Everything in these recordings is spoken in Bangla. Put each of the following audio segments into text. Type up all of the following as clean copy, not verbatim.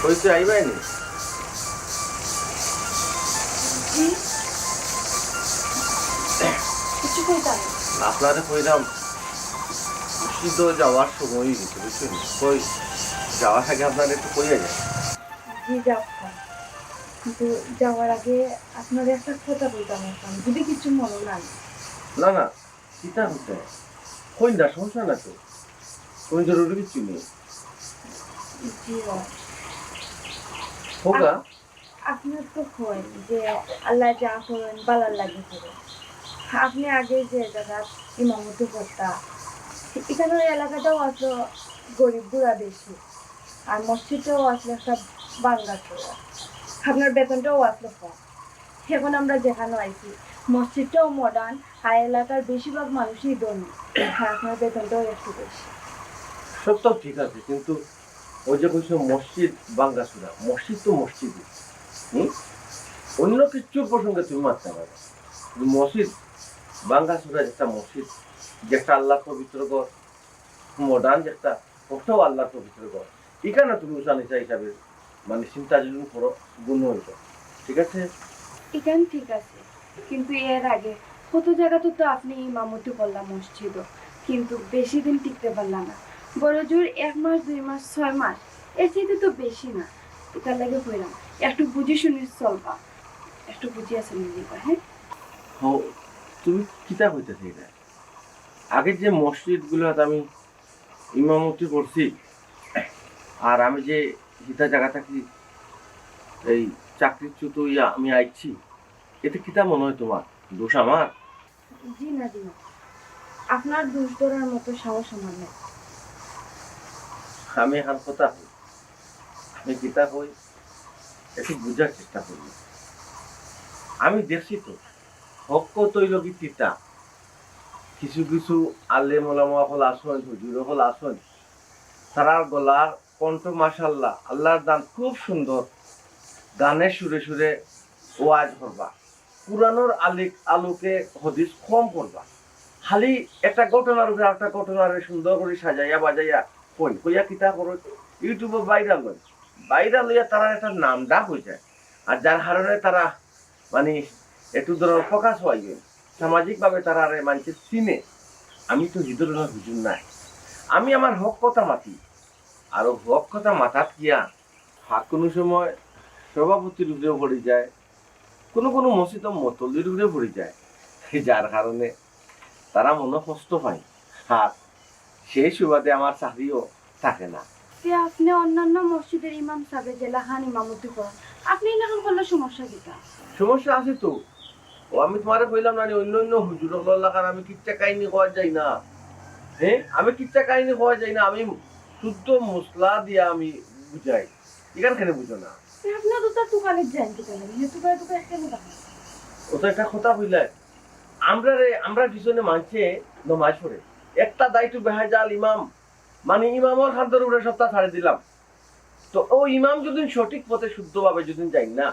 কইতে আইবাইনি জি কিছু কইতাম আপনারে কইলাম শীত যাওয়ার সময় হয়ে গেছে বুঝছেন কই যাওয়ার আগে আপনার একটু কইয়া যায় জি যাব কিন্তু যাওয়ার আগে আপনার একটা কথা বলতাম যদি কিছু মনে না হয়। না না কিতা হচ্ছে কই না সমস্যা না তো কোন জরুরি কিছু নেই জি হোকা আপনার তো হয় যে আল্লাহ যা করেন ভালো লাগে করেন আপনি আগে যে জায়গা ইমামতি করতা এখানে ওই এলাকাটাও আসলো গরিব গুড়া বেশি আর মসজিদটাও আসলো একটা বাংলা চোরা আপনার বেতনটাও আসলো কম এখন আমরা যেখানে আইছি মসজিদটাও মডার্ন আর এলাকার বেশিরভাগ মানুষই ধনী আর আপনার বেতনটাও একটু বেশি সব তো ঠিক আছে কিন্তু ওই যে কইছো মসজিদ বাঙ্গাসুরা মসজিদ তো মসজিদই হুম অন্য কিছুর প্রসঙ্গে তুমি মারতে পারো কিন্তু মসজিদ বাঙ্গাসুরা একটা মসজিদ যেটা আল্লাহ পবিত্র ঘর মডার্ন যেটা ওটাও আল্লাহ পবিত্র ঘর এখানে তুমি উষানিসা হিসাবে মানে চিন্তা যদি করো গুণ হইত ঠিক আছে এখানে ঠিক আছে কিন্তু এর আগে কত জায়গাতে তো আপনি ইমামতি করলাম মসজিদও কিন্তু বেশি দিন টিকতে পারলাম না বড় জোর 1 মাস 2 মাস 6 মাস এর চাইতে তো বেশি না এটা লাগে কইলাম একটু বুঝি শুনি চলবা একটু বুঝি আছে নিজে হ্যাঁ ও তুমি কিতা হইতেছে এটা আগে যে মসজিদ গুলো আমি ইমামতি করছি আর আমি যে হিতা জায়গা থাকি এই চাকরির চুতো আমি আইছি এতে কিতা মনে হয় তোমার দোষ আমার জি না জি না আপনার দোষ ধরার মতো সাহস আমার নেই আমি এখন কথা হই আমি কিতা হই একটু বুঝার চেষ্টা করি আমি দেখছি তো হক্ক তৈল কি তিতা কিছু কিছু আলে মোলামা হল আসন হুজুর হল আসন তারার গলার কণ্ঠ মাশাল্লাহ আল্লাহর দান খুব সুন্দর গানের সুরে সুরে ওয়াজ করবা পুরানোর আলোকে হদিস কম করবা খালি একটা ঘটনার উপরে একটা ঘটনার সুন্দর করে সাজাইয়া বাজাইয়া কইয়া কিতা করো ইউটিউবে ভাইরাল হইয়া তারা একটা নাম ডাক হয়ে যায় আর যার কারণে তারা মানে একটু ধরনের ফোকাস হয় সামাজিক ভাবে তারা আরে মানুষের চিনে আমি তো হৃদয় হুজুর নাই আমি আমার হক কথা মাতি আর হক কথা মাথাত গিয়া কোনো সময় সভাপতির উপরেও পড়ে যায় কোনো কোনো মসজিদ মতলির উপরে পড়ে যায় যার কারণে তারা মনে কষ্ট পায় আর সেই সুবাদে আমার চাকরিও থাকে না যে আপনি অন্যান্য মসজিদের ইমাম সাহেব জেলাখান ইমামতি করেন আপনি এরকম করলে সমস্যা কিটা সমস্যা আছে তো ও আমি তোমারে কইলাম না অন্য অন্য হুজুর লাগার আমি কিচ্ছা কাহিনী হওয়া যাই না হ্যাঁ আমি কিচ্ছা কাহিনী হওয়া যাই না আমি শুদ্ধ মশলা দিয়া আমি বুঝাই এখানে বুঝো না আপনি তো তার দোকানে যান কি কেন দোকানে দোকানে কেন যান ও তো একটা কথা হইলে আমরা পিছনে মানছে নমাজ পড়ে একটা দায়িত্ব বেহাজাল ইমাম মানে ইমামর খাদ্যের উপরে সপ্তাহ ছাড়ে দিলাম তো ও ইমাম যদি সঠিক পথে শুদ্ধভাবে যদি যাই না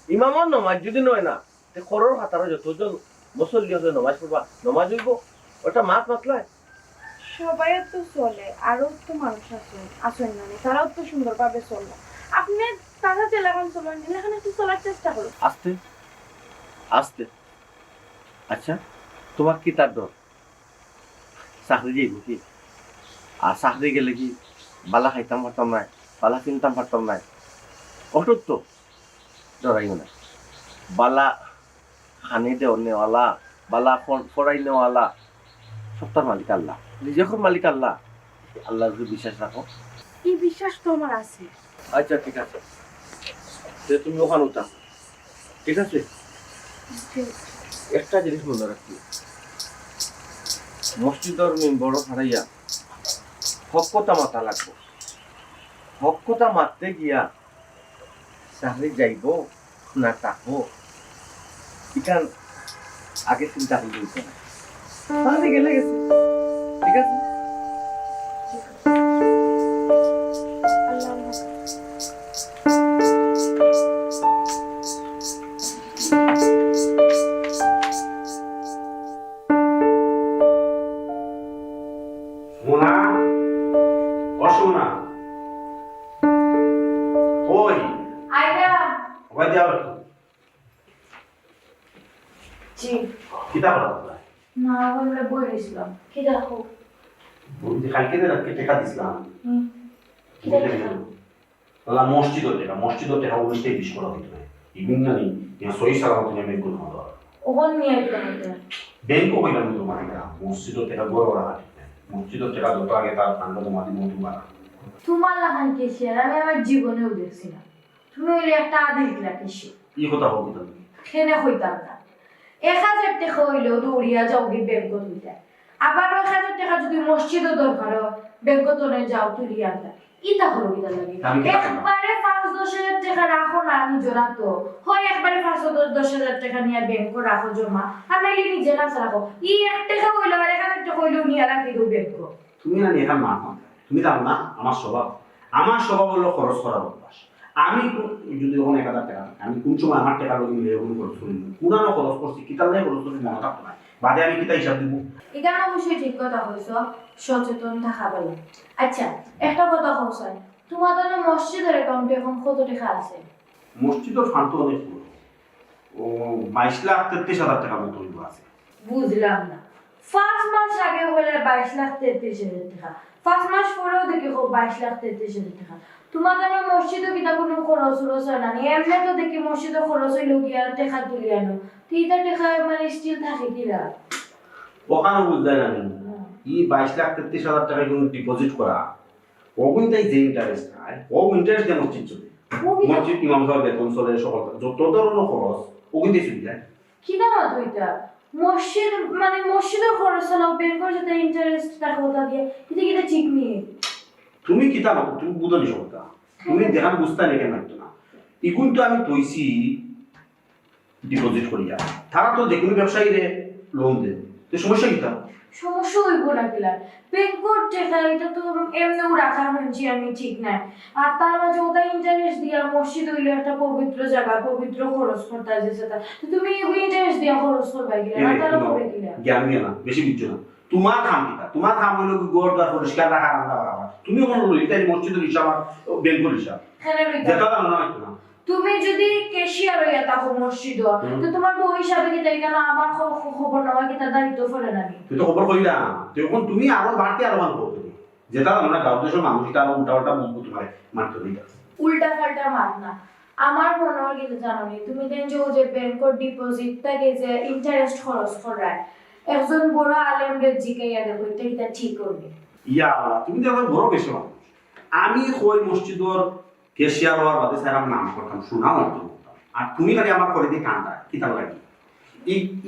ইমামর নমাজ যদি নয় না করোর হাতারা যতজন মুসল্লি হলে নমাজ পড়বা নমাজ হইব ওটা মাছ মাতলায় সবাই তো চলে আরো তো মানুষ আছে আসেন না তারাও তো সুন্দরভাবে চললো আপনি তারা জেলাখান চলেন জেলাখান একটু চলার চেষ্টা করুন আস্তে আস্তে আচ্ছা তোমার কি তার ডর চাকরি যাইব কি আর চাকরি গেলে কি বালা খাইতাম পারতাম নাই বালা কিনতাম পারতাম নাই অটুট তো ডরাইও না বালা খানি দেওয়ার নেওয়ালা বালা ফড়াই নেওয়ালা সত্তার মালিক আল্লাহ নিজের মালিক আল্লাহ আল্লাহর উপরে বিশ্বাস রাখো এই বিশ্বাস তো আমার আছে আচ্ছা ঠিক আছে তুমি ওখানে উঠা ঠিক আছে একটা জিনিস মনে রাখি মসজিদের মেম্বর হারাইয়া হকতা মাথা লাগবো হকতা মারতে গিয়া চাকরি যাইব না থাকবো এখান আগে চিন্তা করলে হইতো না তাহলে গেলে গেছে ঠিক আছে সোনা অসোনা ও দিয়া হতো জি কিতা করা না আমরা বই দিছিলাম কি দেখো বলতে কালকে রাতকে টাকা দিছিলাম কি দেখো ওলা মসজিদের টাকা অবশ্যই বিশ করা হইতো না ইভিন জানি ইয়া সই সালামত নিয়ে ব্যাংক করতে হবে ওখান নিয়ে একটা ব্যাংক কইলাম তোমার টাকা মসজিদের টাকা বড় ওরা মসজিদের টাকা যত আগে তার কাণ্ড তোমার দিন তোমার তোমার লাগান কেসি আর আমি আমার জীবনেও দেখছি না তুমি হইলে একটা আদিল কিলা কেসি ই কথা বলতে তুমি খেনে হইতাম না 1000 টাকা হইলেও দৌড়িয়া যাও গিয়ে ব্যাংকত হইতে আবার 1000 টাকা যদি মসজিদও দরকার ব্যাংকত যাও তুলিয়া আনতা ইতা হলো কিতা লাগে একবারে 5-10,000 টাকা রাখো না নিজরা তো হয় একবারে 5-10,000 টাকা নিয়ে ব্যাংক রাখো জমা আর নাইলে নিজে কাছে রাখো 1 টাকা হইলো আর 1000 টাকা হইলো নিয়ে রাখি দেও ব্যাংক তুমি না এখান মা তুমি জানো না আমার স্বভাব হলো খরচ করার অভ্যাস আমি যদি এখন 1000 টাকা আমি কোন সময় আমার টাকা লোক মিলে এরকম খরচ করি পুরানো খরচ করছি কিতা নাই খরচ করছি মনে থাকতো না বাদে আমি কিতা হিসাব দিব এখানে অবশ্যই ঠিক কথা কইছো সচেতন থাকা বলে আচ্ছা একটা কথা কইছো তোমাদের মসজিদের অ্যাকাউন্টে এখন কত টাকা আছে মসজিদের ফান্ড তো অনেক পুরো ও 22,33,000 টাকা মতো হইব আছে বুঝলাম না 5 মাস আগে হলে 22,33,000 টাকা 5 মাস পরেও দেখি 22,33,000 টাকা তোমাদের মসজিদে কিতা কোনো খরচ হয় না এমনি তো দেখি মসজিদে খরচ হইল গিয়া টাকা তুলি আনো তিনটা টাকা মানে স্টিল থাকে কিরা ওখানে বুঝতে না ই 22,33,000 টাকা কিন্তু ডিপোজিট করা ওগুনটাই যে ইন্টারেস্ট পায় ও ইন্টারেস্ট দেন মসজিদ চলে মসজিদ ইমাম সাহেব বেতন চলে সকল যত ধরনের খরচ ওগুনটাই চলে যায় কি দাম তুইটা মসজিদ মানে মসজিদের খরচ হলো ব্যাংকের সাথে ইন্টারেস্ট টাকা ওটা দিয়ে এটা কি ঠিক নেই তুমি কিতা না তুমি বুঝো নি সবটা তুমি দেখান বুঝতে নেই কেন না ইগুন তো আমি তৈছি ডিপোজিট করিয়া তারা তো যে কোনো ব্যবসায়ীরে লোন দেয় তো সমস্যা কিতা সমস্যা হইব না কিলা ব্যাংকের টাকা এটা তো এমনিও রাখা হয়েছে আমি ঠিক নাই আর তার মাঝে ওটা ইন্টারেস্ট দিয়া মসজিদ হইলো একটা পবিত্র জায়গা পবিত্র খরচ করতে আছে তা তুমি ওই ইন্টারেস্ট দিয়া খরচ করবা কিলা না তারা করে কিলা জ্ঞান নিয়ে না বেশি বুঝছো না তোমার কাম কিতা তোমার কাম হলো গোড় দা পরিষ্কার রাখা রান্না করা তুমি মনে হলো এটা মসজিদের হিসাব আর ব্যাংকের হিসাব এখানে যেটা জানো না হয়তো না তুমি যদি ক্যাশিয়ার হইয়া থাকো মসজিদ তো তোমার বউ হিসাবে কি তাই কেন আমার খবর নেওয়া কি তার দায়িত্ব ফেলে না তুই তো খবর কইলা তখন তুমি আরো বাড়তি আরো মান করতে যেটা আমরা গাঁও দেশের মানুষ এটা আরো উল্টা বুঝবো তোমার মারতে দিই উল্টা পাল্টা মাত না আমার মনে হয় কিন্তু জানো নি তুমি দেন যে ব্যাংকের ডিপোজিট থেকে যে ইন্টারেস্ট খরচ করায় একজন বড় আলেমরে জিকাইয়া দেখো এটা ঠিক করবে ইয়া আল্লাহ তুমি তো আমার বড় বেশি মানুষ আমি কই মসজিদর কেশিয়ার হওয়ার বাদে স্যার নাম করতাম শোনাও আর তুমি খালি আমার করে দিয়ে কান্দা কি তার লাগে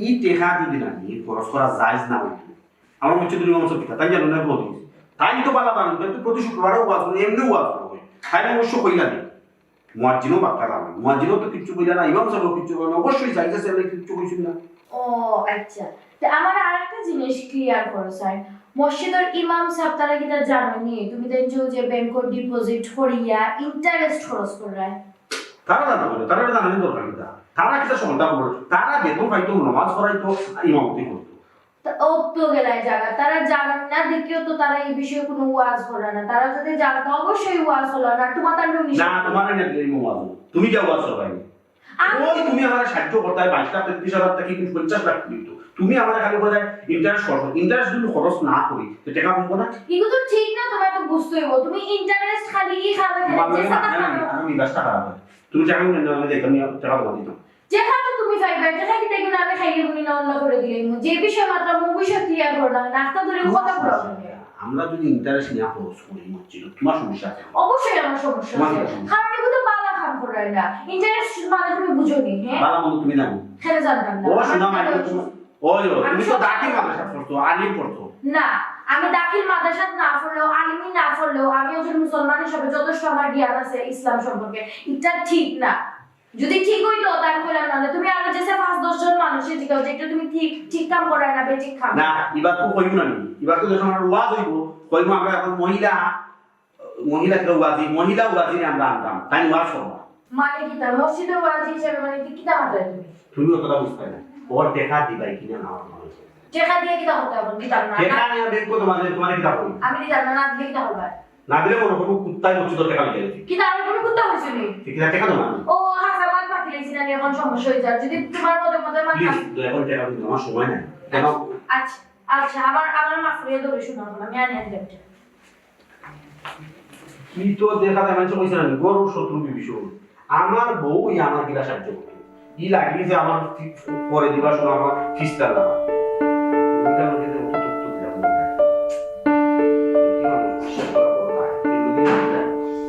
এই টেকা যদি না নিয়ে খরচ করা জায়জ না হইতো আমার মসজিদের ইমাম সাহেব তাই জানো না বলি তাই তো বালা বানানো কিন্তু প্রতি শুক্রবারেও ওয়াজ করে এমনিও ওয়াজ করে তাই অবশ্য কইলা নেই মুয়াজ্জিনও বাক্কা জানা মুয়াজ্জিনও তো কিচ্ছু কইলা না ইমাম সাহেবও কিচ্ছু কইলা না অবশ্যই জায়গা সেলে কিচ্ছু কইছিল না ও আচ্ছা তো আমার আরেকটা জিনিস ক্লিয়ার করো স্যার মসজিদের ইমাম সাহেব তারা কি তা জানো নি তুমি দেন যে ব্যাংকের ডিপোজিট করিয়া ইন্টারেস্ট খরচ করায় তারা জানা বলে তারা জানানি দরকার না তারা কিটা সন্ধ্যা করে তারা বেতন পাইতো নামাজ পড়াইতো ইমামতি করতো ও তো গেলাই জায়গা তারা জানেন না দেখিও তো তারা এই বিষয়ে কোনো ওয়াজ করে না তারা যদি জানতো অবশ্যই ওয়াজ হলো না তোমার তার না তোমার না দিলে ওয়াজ তুমি কে ওয়াজ করবাই ওই তুমি আমার সাহায্য করতে 22,33,000 টাকা কি 50 লাখ দিত তুমি আমার খালি বলে ইন্টারেস্ট খরচ ইন্টারেস্ট যদি খরচ না করি তো টাকা কমবো না এগুলো তো ঠিক না তোমার তো বুঝতে হইব তুমি ইন্টারেস্ট খালি খাবে আমি 10 টাকা খারাপ তুমি টাকা নিয়ে নাও আমি দেখো আমি টাকা দেবো দিতাম যে খাটো তুমি ফাইবার টাকা কি দেখুন আমি খাইয়ে বলি না অন্য করে দিলেই যে বিষয় মাত্র মু বিষয় ক্লিয়ার করলাম নাস্তা ধরে কথা বলো আমরা যদি ইন্টারেস্ট নিয়ে খরচ করি মসজিদ তোমার সমস্যা আছে অবশ্যই আমার সমস্যা আছে কারণ এগুলো তো বালা খান করায় না ইন্টারেস্ট মানে তুমি বুঝোনি হ্যাঁ বালা মন তুমি জানো খেলে জানতাম না ও শোনা মাই তুমি ওই তুমি তো দাখিল মাদ্রাসা পড়তো আলিম পড়তো না আমি দাখিল মাদ্রাসা না পড়লেও আলিমি না পড়লেও আমি একজন মুসলমান হিসেবে যথেষ্ট আমার জ্ঞান আছে ইসলাম সম্পর্কে এটা ঠিক না যদি ঠিক হইতো তাহলে কইলাম না তুমি আরো যে 5-10 জন মানুষের জিজ্ঞাসা যে এটা তুমি ঠিক কাম করায় না বেঠিক কাম না এবার তো কইব না এবার তো যখন আমরা ওয়াজ হইব কইব আমরা এখন মহিলা কেউ মহিলা ওয়াজি আমরা আনতাম তাই ওয়াজ করব মানে কি তা মসজিদের ওয়াজি হিসেবে মানে কি তা মাত্রা তুমি অতটা বুঝতে না ওর টাকা দিবাই কিনা না আমার মনে হয় টাকা দিয়ে কি তা হতে হবে দিতাম না টাকা নিয়ে ব্যাংক তোমার কি তা কই আমি দিতাম না দিলে কি তা হবে না দিলে মনে করব কুত্তাই মসজিদের টাকা লিয়ে গেছে কি তা আমি কোনো কুত্তা হইছিলি ঠিক আছে টাকা দাও না ও হাসামাত দিয়েছি না এখন সমস্যা হয়ে যায় যদি তোমার মধ্যে মধ্যে মাথা প্লিজ দয়া করে টাকা দিন আমার সময় নাই কেন আচ্ছা আচ্ছা আমার মাফ করে দেবে শোনো আমি আনিয়ে দিলাম কি তো দেখা যায় মানুষ কইছে না গরু শত্রু বিভীষণ আমার বউ আমার গিলা সাহায্য করতো ই লাগলি যে আমার পরে দিবার সময় আমার ফিসটা দেওয়া এটা মধ্যে তো তথ্য দিলাম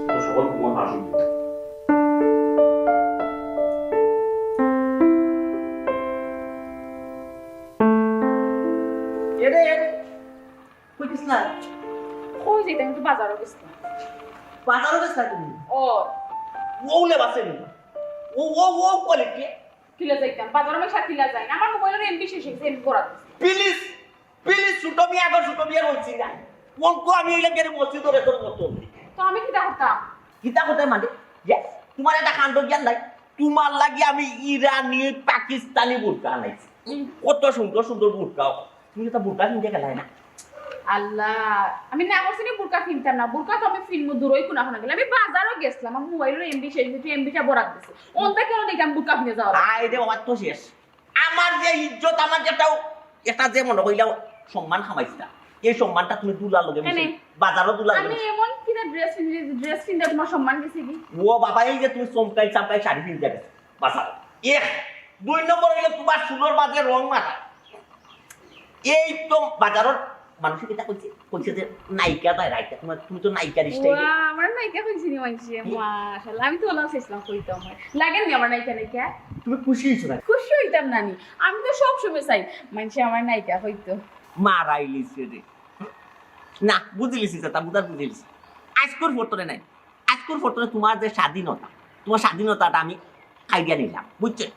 তো সকল কুমার ভাষণ এরে কইতিস না কই যেতে আমি তো বাজারও গেছিলাম বাজারও গেছ না তুমি ও ওলে বাসে নি ও কোয়ালিটি কিলা যাইতাম বাজারও আমি সাথে কিলা যাই না আমার মোবাইলের এমবি শেষ হয়েছে এমবি করা প্লিজ প্লিজ ছুটো মিয়া আগর ছুটো মিয়া হইছি না কোন কো আমি এলা গেরে মসজিদ ধরে তোর মত তো আমি কিটা করতাম কিতা কথা মানে যে তোমার একটা কাণ্ড জ্ঞান নাই তোমার লাগি আমি ইরানি পাকিস্তানি বুরকা আনাইছি কত সুন্দর সুন্দর বুরকা তুমি তো বুরকা কিনতে গেলাই না আল্লাহ আমি না করছি না বুরকা কিনতাম না বুরকা তো আমি ফিল্ম দূরই কোনা কোনা গেলাম আমি বাজারও গেছিলাম আমার মোবাইলের এমবি শেষ হয়েছে এমবিটা বরাদ দিছে ওনটা কেন দেখলাম বুরকা কিনে যাওয়া আই রে আমার তো শেষ আমার যে ইজ্জত আমার যেটাও এটা যে মনে হইলাও সম্মান খামাইছিলা এই সম্মানটা তুমি দুলার লগে মিশে বাজারও দুলার আমি এমন কিনা ড্রেস কিনতে তোমার সম্মান গেছে কি ও বাবা এই যে তুমি চমকাই চামকাই শাড়ি কিনতে গেছে বাসা এক দুই নম্বর হইলো তোমার সুন্দর বাজে রং মাথা এই তো বাজারের মানুষ কিটা কইছে যে নায়িকা তাই রাইটা তুমি তো নায়িকার স্টাইলে ওয়া আমার নায়িকা কইছি নি মানছি মাশাআল্লাহ আমি তো ওলা চেষ্টা কইতাম আমার লাগেন নি আমার নায়িকা তুমি খুশি হইছো না খুশি হইতাম নানি আমি তো সব সময় চাই মানছি আমার নায়িকা হইতো মারাইলিছে রে না বুঝলিছি তা বুঝলিছি আজকের ফটোরে নাই আজকের ফটোরে তোমার যে স্বাধীনতা তোমার স্বাধীনতাটা আমি আইডিয়া নিলাম বুঝছো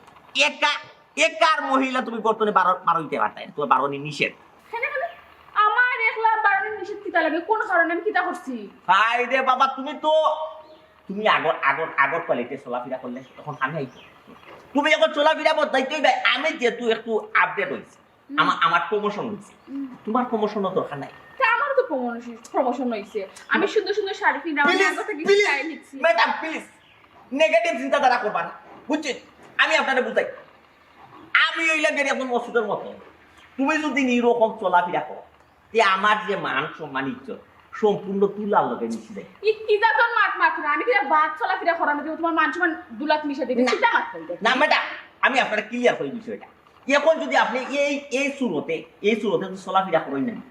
একার মহিলা তুমি বর্তমানে বারো হইতে পারতাই তোমার বারোনি নিষেধ হ্যাঁ মানে আমার একলা বারণের নিষেধ কিতা লাগে কোন কারণে আমি কিতা করছি হাই রে বাবা তুমি আগর কোয়ালিটি চলাফেরা করলে তখন আমি আইতো তুমি এখন চলাফেরা বদলাইতেই ভাই আমি যেহেতু একটু আপডেট হয়েছি আমার প্রমোশন হয়েছে তোমার প্রমোশনও দরকার নাই তা আমার তো প্রমোশন হইছে আমি সুন্দর সুন্দর শাড়ি কিনা আমি আগে থেকে স্টাইল নিচ্ছি ম্যাডাম প্লিজ নেগেটিভ চিন্তাধারা করবা না বুঝছেন আমি আপনাদের বুঝাই আমি ওইলা গেলে আপনার মসজিদের মতো তুমি যদি এইরকম চলাফেরা করো যে আমার যে মান সম্মান ইজ্জত সম্পূর্ণ তুলার লগে মিশে যায় কিতা তোর মাত মাত্র আমি কিটা বাদ চলাফেরা করানো দিব তোমার মান সম্মান দুলাত মিশে দিবে কিতা মাত কইতে না ম্যাডাম আমি আপনারা ক্লিয়ার করি বিষয়টা এখন যদি আপনি এই সুরতে যদি চলাফেরা করেন না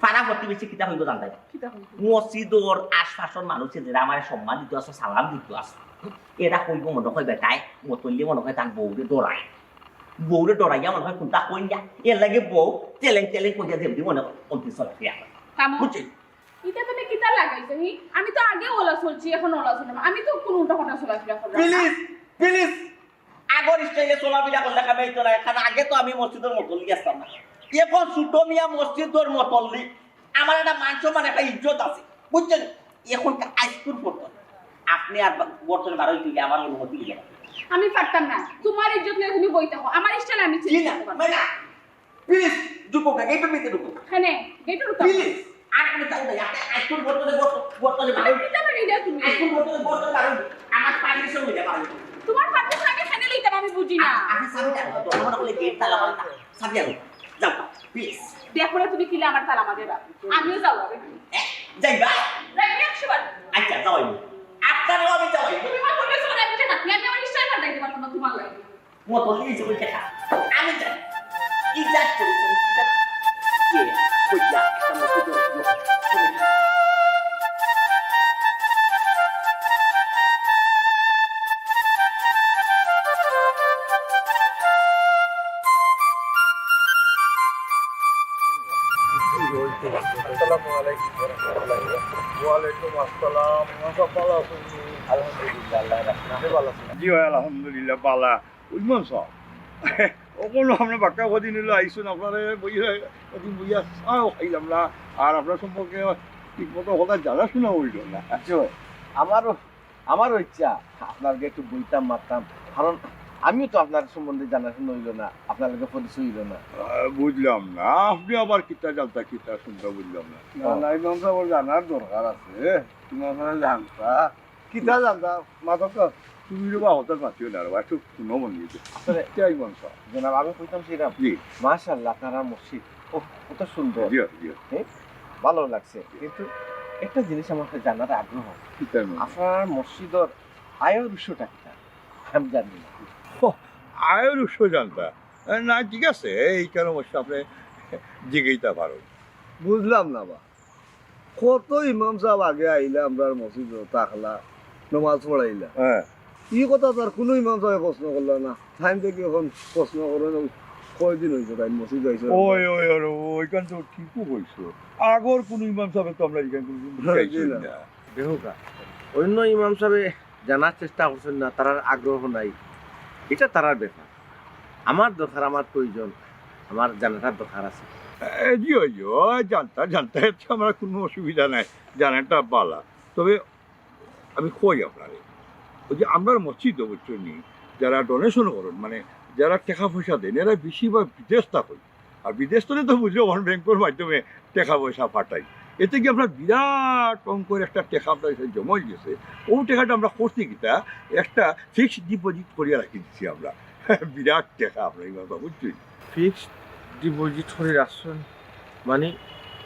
পাড়া প্রতিবেশী কিতা হইব জানতে কিতা হইছে মসজিদর আশপাশের মানুষের যারা আমার সম্মান দিতে আছে সালাম দিতে আছে এরা কইব মনে হয় বেটাই মতলি মনে হয় তার বউরে ডরাইয়া মনে হয় কোনটা কইন যা এর লাগে বউ চেলেং কইয়া যেমনি মনে অন্তি চলাফেরা করে কামো বুঝছেন ইটা তুমি কিতা লাগাইছো আমি তো আগে ওলা চলছি এখন ওলা চললাম আমি তো কোন উল্টা কথা চলাফেরা করলাম প্লিজ আগর স্টাইলে চলাফেরা করলে কামে তো না কারণ আগে তো আমি মসজিদের মতলি আসতাম না এখন ছোট মিয়া মসজিদের মতলি আমার একটা মান সম্মান একটা ইজ্জত আছে বুঝছেন এখন আইসকুর পড়তো আপনি আর বর্তমানে বারোই তুই আমার অনুমতি দিয়ে আমি পারতাম না তোমার ইজ্জত নিয়ে তুমি বইতে হো আমার স্টাইল আমি জি চিনি না ম্যাডাম প্লিজ ঢুকো না এইটা নিতে ঢুকো হ্যাঁ গেটে ঢুকো প্লিজ আর কোনো চাও না আপনি আইসকুর বর্তমানে বারোই কিতা মানে এটা তুমি আইসকুর বর্তমানে বারোই আমার পারমিশন হয়ে যাবে বারোই তোমার পারমিশন আমি হ্যান্ডেল হইতাম আমি বুঝি না আপনি সাবিটা তো আমার বলে গেট তালা মারতা সাবিয়া যাও প্লিজ দেখো না তুমি কিলা আমার তালা মাঝে আমিও যাও যাইবা যাই 100 বার আচ্ছা যাওয়াই আপনারও আমি যাওয়াই তুমি আমার বলে চলে যাবে না আমি আমার স্টাইল পাল্টাইতে পারতাম না তোমার লাগে মতো লিয়েছে ওই টাকা আমি যাই ইজাত করেছেন ইজাত কে কইলা একটা মতো জি হয় আলহামদুলিল্লাহ পালা বুঝবেন সব ওগুলো আমরা বাক্কা কদিন এলো আইসুন আপনারা বইয়া কদিন বইয়া চাও খাইলাম না আর আপনার সম্পর্কে ঠিক মতো কথা জানাশোনা হইল না আমারও ইচ্ছা আপনাকে একটু বইতাম মারতাম কারণ আমিও তো আপনার সম্বন্ধে জানাশোনা হইল না আপনার লগে পরিচয় হইল না বুঝলাম না আপনি আবার কিতা জানতা কিতা শুনতা বুঝলাম না না ইমাম সাহেব জানার দরকার আছে তুমি আপনারা জানতা কিতা জানতা মাথা তুমি বা হঠাৎ মাতিও না একটু শুনো মন দিয়েছে আসলে তাই ইমাম সাহেব জনাব আমি কইতাম সেটা জি মাশাআল্লাহ আপনারা মসজিদ কত সুন্দর জি জি ভালো লাগছে কিন্তু একটা জিনিস আমাকে জানার আগ্রহ কি তাই মনে আপনার মসজিদের আয়ের উৎসটা কি আমি জানি না আয়ের উৎস জানতা না ঠিক আছে এই কেন অবশ্য আপনি জিগেইতা পারো বুঝলাম না বা কত ইমাম সাহেব আগে আইলা আমরা মসজিদ তাকলা নমাজ পড়াইলা হ্যাঁ ই কথা তার কোনো ইমাম সাহেব প্রশ্ন করলো না টাইম থেকে এখন প্রশ্ন করে কয়দিন হয়েছে তাই মসজিদ হয়েছে ওই ওই ওই ওইখান তো ঠিকও কইছো আগর কোন ইমাম সাহেব তো আমরা এখান জি না। না দেহুকা অন্য ইমাম সাহেব জানার চেষ্টা করছেন না তার আগ্রহ নাই এটা তারার ব্যাপার আমার দরকার আমার প্রয়োজন আমার জানাটার দরকার আছে জি ওই জানতা জানতে আমার কোনো অসুবিধা নাই জানাটা বালা তবে আমি কই আপনারে ওই যে আমরা মসজিদ অবশ্যই নি যারা ডোনেশন করেন মানে যারা টাকা পয়সা দেন এরা বেশিরভাগ বিদেশ থাকেন আর বিদেশ থেকে তো বুঝলো ওয়ান ব্যাংকের মাধ্যমে টাকা পয়সা পাঠাই এতে কি আমরা বিরাট অঙ্কের একটা টাকা আপনার জমা গেছে ও টাকাটা আমরা করছি কিটা একটা ফিক্সড ডিপোজিট করিয়া রাখি দিচ্ছি আমরা বিরাট টাকা আমরা এইভাবে বুঝছি ফিক্সড ডিপোজিট করে রাখছেন মানে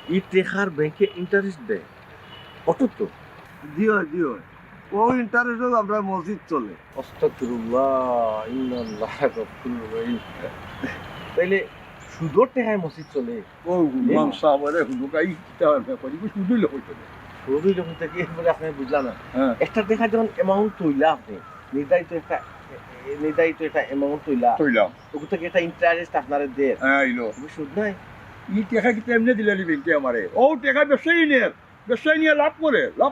ই টেকার ব্যাংকে ইন্টারেস্ট দেয় কত তো দিও দিও ও ইন্টারেস্ট আমরা মসজিদ চলে আস্তাগফিরুল্লাহ ইন্নাল্লাহ গাফুরুর রহিম তাইলে সুদর টেকায় মসজিদ চলে ও ইমাম সাহেবের হুদুকাই করি শুধুই লোক হইতো না সুদই যখন থেকে বলে আপনি বুঝলাম না হ্যাঁ একটা টেকা যখন অ্যামাউন্ট তৈলা আপনি নির্ধারিত একটা অ্যামাউন্ট তৈলা কইলাম ওগুলো থেকে একটা ইন্টারেস্ট আপনার দেয় হ্যাঁ ইলো তুমি সুদ নাই ই টাকা কিন্তু এমনি দিলে ব্যাংকে আমারে ও টাকা ব্যবসায়ী নিয়ে লাভ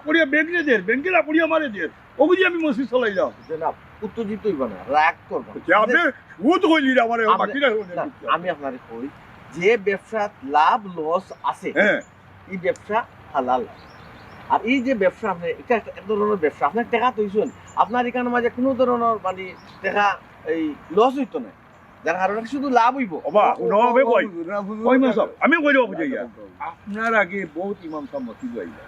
করিয়া ব্যাংকে দেয় ব্যাংকে লাভ করিয়া আমারে দেয় ও বুঝি আমি মসজিদ চলাইলাম জনাব উত্তেজিত হইব না রাগ করবো না। আপনি সুদ কইলি আমারে আপনি- বাকিরা না, আমি আপনারে কই যে ব্যবসাত লাভ লস আছে হ্যাঁ এই ব্যবসা হালাল আর এই যে ব্যবসা আপনি এটা একটা এক ধরনের ব্যবসা আপনার টাকা তৈছেন আপনার এখানে মাঝে কোনো ধরনের মানে টাকা এই লস হইতো না যার কারণে শুধু লাভ হইব বাবা নবে কই কই না মাস আমি কই দেব বুঝাইয়া আপনার আগে বহুত ইমাম সাহেব মসজিদ আইলা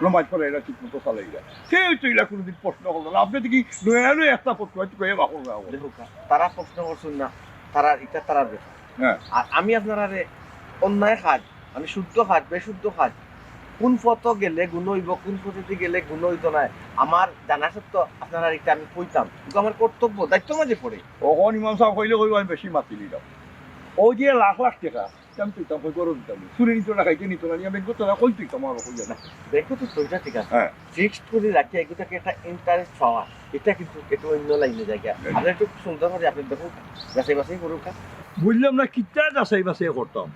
নমাজ পড়ে এরা ঠিক মতো চালাইলা সেই তো এলা কোনোদিন প্রশ্ন করলো না আপনি দেখি নয়ানো একটা প্রশ্ন হয়তো কয়ে বাকর না দেখো তারা প্রশ্ন করছেন না তারা এটা তারার ব্যাপার হ্যাঁ আর আমি আপনারা অন্যায় কাজ মানে শুদ্ধ কাজ বেশুদ্ধ কাজ কোন পথ গেলে গুণ হইব কোন পথে গেলে গুণ হইতো না আমার জানা সত্য আপনারা এটা আমি কইতাম কিন্তু আমার কর্তব্য দায়িত্ব মাঝে পড়ে তখন ইমাম সাহেব কইলে কইব আমি বেশি মাতি দিলাম ও যে লাখ লাখ টাকা আমি তুইতাম কই করো দিতাম চুরি নিত না খাইতে নিত না আমি কত না কই তুইতাম আমার কই না দেখো তো তোইটা ঠিক আছে হ্যাঁ ফিক্সড করে রাখি এগুলোকে একটা ইন্টারেস্ট পাওয়া এটা কিন্তু একটু অন্য লাইনে জায়গা আপনি একটু সুন্দর করে আপনি দেখুন যাচাই বাছাই করুক বুঝলাম না কিতা যাচাই বাছাই করতাম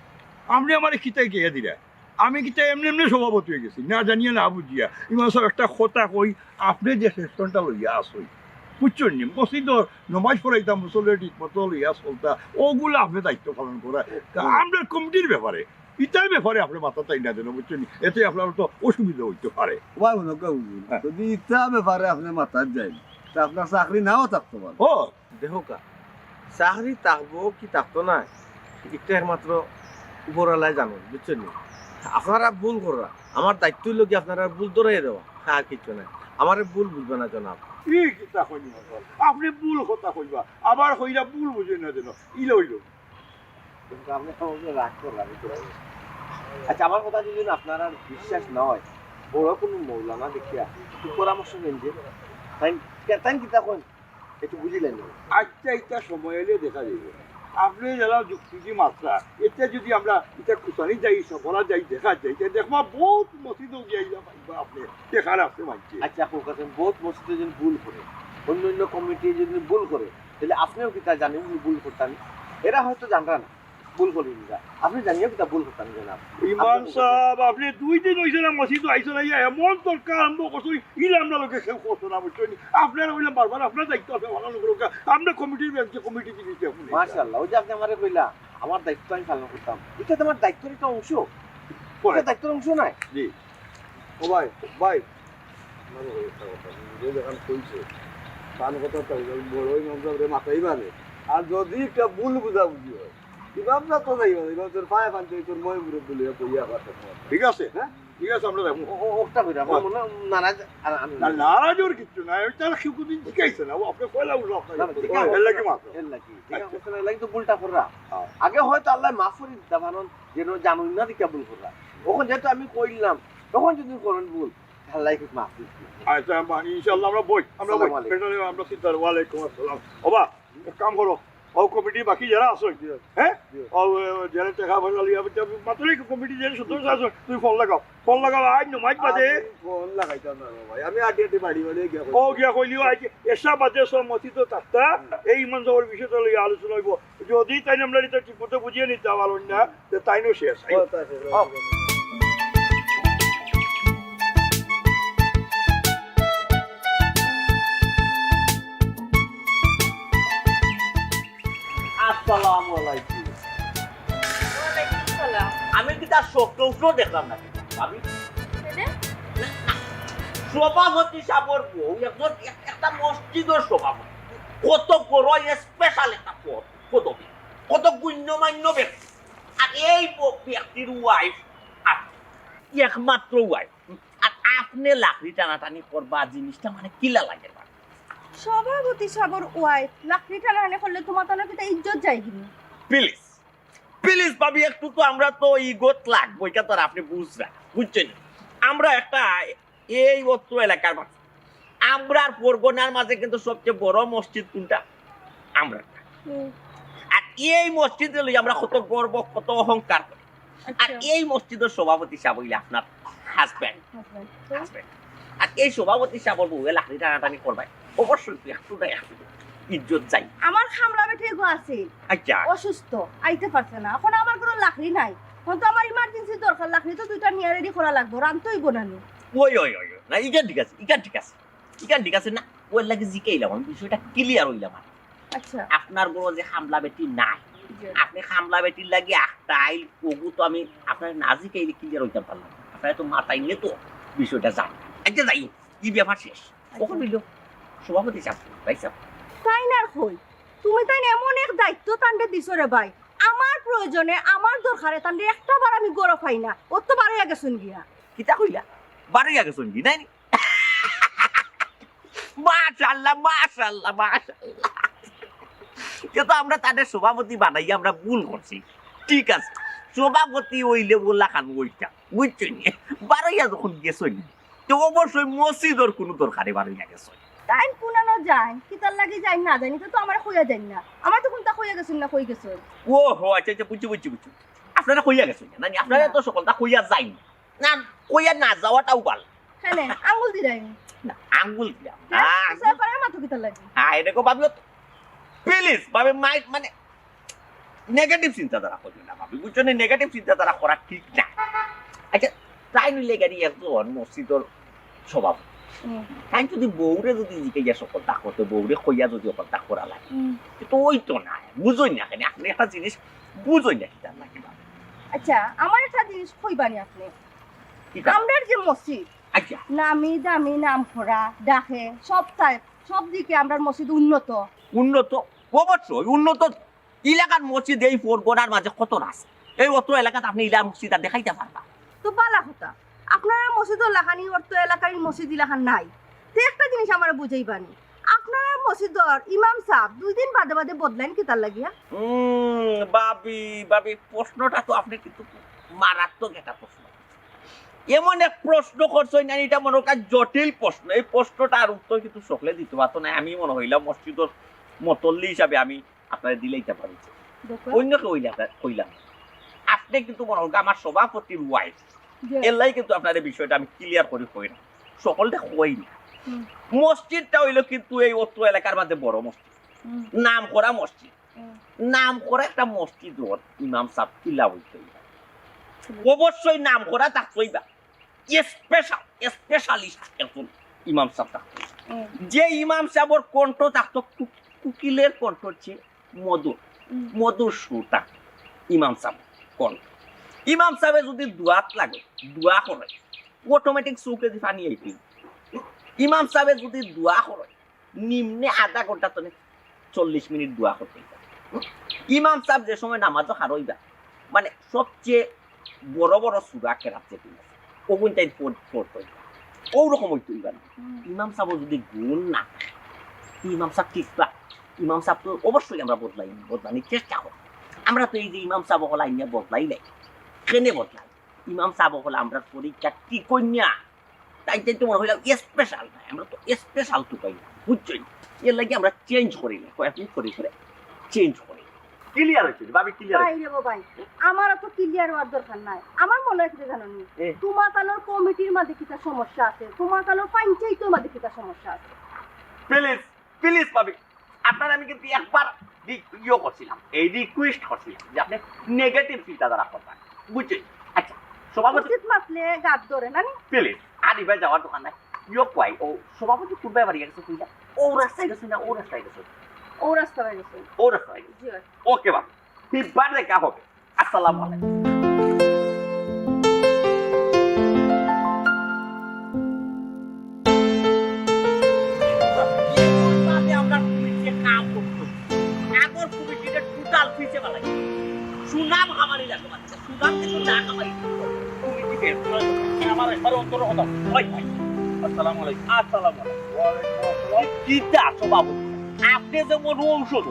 আপনি আমার কিতাই কে দিলা আমি কিতা এমনি এমনি সভাপতি হয়ে গেছি না জানিয়া না বুঝিয়া ইমান সব একটা কথা কই আপনি যে সেশনটা লইয়া আসই বুঝছেন নি মসজিদ নমাজ পড়াইতাম মুসল্লি ঠিক মতো লইয়া চলতা ওগুলো আপনি দায়িত্ব পালন করা তা আমরা কমিটির ব্যাপারে ইটার ব্যাপারে আপনি মাথা তাই না দেন বুঝছেন নি? এতে আপনার তো অসুবিধা হইতে পারে ওয়াই উনকা বুঝুন হ্যাঁ। যদি ইচ্ছা ব্যাপারে আপনি মাথার যাই তা আপনার চাকরি নাও থাকতে পারে ও দেখো চাকরি থাকবো কি থাকতো না এটা একমাত্র উপরওয়ালায় জানুন বুঝছেন নি? আপনারা ভুল করা আমার দায়িত্ব হইল কি আপনারা ভুল ধরাই দেওয়া আর কিছু নাই আমার ভুল বুঝবে না জনাব ই কিতা কইনি আপনি ভুল কথা কইবা আবার কইরা ভুল বুঝে না দেন ইলো ইলো কিন্তু আপনি আমাকে রাগ করলাম আচ্ছা আমার কথা যদি আপনার আর বিশ্বাস না হয় বড় কোনো মৌলানা দেখিয়া একটু পরামর্শ নেন যে তাই তাই কিতা কন একটু বুঝিলেন আচ্ছা এটা সময় এলে দেখা যাবে আপনি যারা যুক্তি মাত্রা এটা যদি আমরা এটা খুশানি যাই সফলা যাই দেখা যাই যে দেখবা বহুত মসজিদ যাই পাইবা আপনি দেখার আছে মানছি আচ্ছা আপনার কাছে বহুত মসজিদে যদি ভুল করে অন্য অন্য কমিটি যদি ভুল করে তাহলে আপনিও কিতা জানেন উনি ভুল করতেন এরা হয়তো জানরা না ভুল করেন না আপনি জানিও কিতা ভুল করতেন জানাব ইমাম সাহেব আপনি 2 দিন হইছে না মসজিদ আইছেন না এমন তরকার আরম্ভ করছো ইলে আমরা লোকে কেউ করতো না বুঝছেন আপনারা হইলাম বারবার আপনার দায়িত্ব আছে ভালো লোক আমরা কমিটির কমিটি দিয়েছি আপনি মাশাআল্লাহ ওই যে আপনি আমারে কইলা আমার দায়িত্ব আমি পালন করতাম এটা তোমার দায়িত্বের একটা অংশ এটা দায়িত্বের অংশ নাই জি ও ভাই ভাই মানে একটা কথা যে যখন কইছে তার কথা তো বড় ইমাম সাহেব মাথায় বাড়ে আর যদি একটা ভুল বুঝাবুঝি হয় ইমাম না তো যাইবা ইমাম তোর পায়ে পাঞ্চে তোর মই মুরব্বি লইয়া কইয়া কথা ঠিক আছে হ্যাঁ ঠিক আছে আমরা যাবো ওটা কইরা আমার মনে হয় নারাজ না নারাজের কিছু নাই তারা কিছুদিন শিখাইছে না আপনি কয়লা উঠলো আপনার এর লাগি মাত্র এর লাগি ঠিক আছে না লাগি তো ভুলটা কররা আগে হয়তো আল্লাহ মাফ করে দিতে পারেন যেন জানুন না দিকে ভুল কররা তখন যেহেতু আমি কইলাম তখন যদি করেন ভুল আল্লাহ খুব মাফ করে আচ্ছা ইনশাআল্লাহ আমরা বই আসসালামু আলাইকুম। পেট্রোলে আমরা চিন্তা ওয়ালাইকুম আসসালাম বাবা এক কাম করো ও কমিটি বাকি যারা আছো হ্যাঁ ও যারা টাকা পয়সা লিয়া মাত্রই কমিটি যে সদস্য আছো তুমি ফোন লাগাও আজ নমাজ বাদে ফোন লাগাইতাম না ভাই আমি আড্ডি আড্ডি বাড়ি বাড়ি গিয়া ও গিয়া কইলিও আজ এসা বাদে সব মসজিদ থাকতা এই ইমান যাওয়ার বিষয়টা লইয়া আলোচনা হইব যদি তাই আমরা এটা ঠিক মতো বুঝিয়ে নিতে পারল না যে তাইনো শেষ আসসালামু আলাইকুম আমি কি তার স্বপ্ন দেখলাম না ভাবি সভাপতি সাবর বউ একজন একটা মসজিদের সভাপতি কত বড় স্পেশাল একটা পদ পদবি কত গণ্যমান্য ব্যক্তি আর এই ব্যক্তির ওয়াইফ একমাত্র ওয়াইফ আর আপনি লাকড়ি টানাটানি করবা জিনিসটা মানে কিলা লাগে না সভাপতি সাগর ওয়াইফ লাকড়ি টানাহানি করলে তোমার তো নাকি ইজ্জত যায় কিনি প্লিজ প্লিজ ভাবি একটু তো আমরা তো ইগোত লাগবো এটা তো আর আপনি বুঝছেন আমরা একটা এই অত্র এলাকার মানুষ আমরার পরগনার মাঝে কিন্তু সবচেয়ে বড় মসজিদ কোনটা আমরা আর এই মসজিদে লই আমরা কত গর্ব কত অহংকার করি আর এই মসজিদের সভাপতি সাহেব হইলে আপনার হাজব্যান্ড আর এই সভাপতি সাহেব বউ লাকড়ি টানাটানি করবে অবশ্যই একটু না একটু ইজ্জত চাই আমার খামরা বেঠে গো আছে আচ্ছা অসুস্থ আইতে পারছে না এখন আমার কোনো লাকড়ি নাই এখন তো আমার ইমার্জেন্সি দরকার লাকড়ি তো দুইটা নিয়ে রেডি করা লাগবে রান্তই বোনানি ওই না ইকান ঠিক আছে না ওর লাগে জিকাইলাম আমি বিষয়টা ক্লিয়ার হইলাম আচ্ছা আপনার বড় যে হামলা বেটি নাই আপনি হামলা বেটির লাগে একটা আইল ওগু তো আমি আপনার না জিকাইলে ক্লিয়ার হইতে পারলাম আপনার তো মাথায় নিয়ে তো বিষয়টা জান আচ্ছা যাই কি ব্যাপার শেষ কখন হইল সভাপতি সাহেব ভাই সাহেব তাই না কই তুমি তাই এমন এক দায়িত্ব তান্ডে দিছো রে ভাই আমার প্রয়োজনে আমার দরকারে তান্ডে একটা বার আমি গরো পাই না ও তো বারে আগে শুন গিয়া কিতা কইলা বাড়ি আগে শুনবি নাই মাশাআল্লাহ কিন্তু আমরা তাদের সভাপতি বানাই আমরা ভুল করছি ঠিক আছে সভাপতি হইলে বললা খান ওইটা বুঝছেন বাড়াইয়া যখন গেছই তো অবশ্যই মসজিদের কোনো দরকারে বাড়াইয়া গেছ টাইম পুনানো যায় কি তার লাগে যাই না জানি তো আমার কইয়া যাই না আমার তো কোনটা কইয়া গেছেন না কই গেছ ও হো আচ্ছা বুঝছি আপনারা কইয়া গেছেন না আপনারা তো সকলটা কইয়া যাই না কইয়া না যাওয়াটাও ভালো হ্যাঁ আঙ্গুল দিরাই না আঙ্গুল দিলাম আচ্ছা করে মাথা কি তার লাগে এরকম ভাবিও প্লিজ ভাবে মানে নেগেটিভ চিন্তাধারা করবেন না ভাবি বুঝছো না নেগেটিভ চিন্তাধারা করা ঠিক না আচ্ছা তাই নিলে গাড়ি একজন মসজিদের স্বভাব তাই যদি বউরে যদি জিজ্ঞাসা সকলটা করতে বউরে কইয়া যদি সকলটা করা লাগে তো ওই তো না বুঝোই না কেন আপনি একটা জিনিস বুঝোই না কি তার নাকি আচ্ছা আমার একটা জিনিস কইবানি আপনি আমরা যে মসজিদ আচ্ছা নামি দামি নাম করা ডাকে সব দিকে আমরা মসজিদ উন্নত অবশ্যই উন্নত এলাকার মসজিদ এই পরগনার মাঝে কত আছে এই অত এলাকাতে আপনি ইলার মসজিদ আর দেখাইতে পারবা তো বালা কথা আপনারা মসজিদ লাখানি অর্থ এলাকার মসজিদ লাখান নাই তো একটা জিনিস আমার বুঝাইবানি আপনারা মসজিদর ইমাম সাহেব 2 দিন বাদে বাদে বদলাইন কি তার লাগিয়া বাবি প্রশ্নটা তো আপনি কিন্তু মারাত্মক একটা প্রশ্ন এমন এক প্রশ্ন করছেন না এটা মনে হয় জটিল প্রশ্ন এই প্রশ্নটার উত্তর কিন্তু সকলে দিতে পারতো না আমি মনে হইলাম মসজিদের মতল্লি হিসাবে আমি আপনার দিলেইতে পারি অন্য কেউ হইলাম আপনি কিন্তু মনে হয় আমার সভাপতির ওয়াইফ এলাই কিন্তু আপনার এই বিষয়টা আমি ক্লিয়ার করে কই না সকলটা কই না মসজিদটা হইলো কিন্তু এই অত্র এলাকার মধ্যে বড় মসজিদ নাম করা মসজিদ নাম করা একটা মসজিদ ইমাম সাহেব কিলা হইতে অবশ্যই নাম করা থাকতোই বা স্পেশালিস্ট একজন ইমাম সাহেব থাকতো যে ইমাম সাহেবের কণ্ঠ থাকতো কুকিলের কণ্ঠ হচ্ছে মধুর সুর থাকতো ইমাম সাহেব কণ্ঠ ইমাম সাহেবের যদি দোয়াত লাগে দোয়া করে অটোমেটিক চৌকে দিয়ে পানি আইতি ইমাম সাহেবের যদি দোয়া করে নিম্নে আধা ঘন্টা তো 40 মিনিট দোয়া করতে ইমাম সাহেব যে সময় নামাজও হারইবা মানে সবচেয়ে বড় বড় সুরা কেরাত যেটি ওখান তাই ফোর ওরকম হইতো ইমাম সাহেব যদি গুণ না থাকে, ইমাম সাহেব ঠিক না, ইমাম সাহেব তো অবশ্যই আমরা বদলানির চেষ্টা করি। আমরা তো এই যে ইমাম সাহেব হল আইনা বদলাই নাই, কেনে বদলাই? ইমাম সাহেব হল আমরা পরীক্ষা কি কন্যা তাই তো মনে হইলাম স্পেশাল নাই, আমরা তো স্পেশাল তো পাই না, বুঝছই? এর লাগে আমরা চেঞ্জ করি না, কয়েকদিন করে চেঞ্জ করি। ক্লিয়ার হয়েছে ভাবি? ক্লিয়ার ভাই রে ভাই, আমার তো ক্লিয়ার হওয়ার দরকার নাই। আমার মনে হয় কি জানো নি, তোমার কালোর কমিটির মধ্যে কিটা সমস্যা আছে, তোমার কালোর পঞ্চায়েতের মধ্যে কিটা সমস্যা আছে। প্লিজ প্লিজ ভাবি, আপনার আমি কিন্তু একবার করছিলাম, এই রিকোয়েস্ট করছিলাম যে আপনি নেগেটিভ চিন্তাধারা করবেন, বুঝছেন? আচ্ছা সভাপতি উচিত মাসলে গাদ ধরে না নি? প্লিজ আদি ভাই যাওয়ার দোকান নাই কয় ও সভাপতি পূর্বে বাড়ি গেছে তুই ও রাস্তায় গেছে না, ও রাস্তায় গেছে, ও রাস্তা হয়ে গেছে। ও রাস্তায় গেছে। জি ভাই। ওকে ভাবি, ফিরবার দেখা হবে। আসসালামু আলাইকুম। সুনাম খামারি লাগে, সুনাম কিন্তু না খামারি। আমার একবার অন্তর কথা আসসালামু আলাইকুম। আসসালামু আলাইকুম। কিটা সভাপতি আপনি যেমন ঔষধ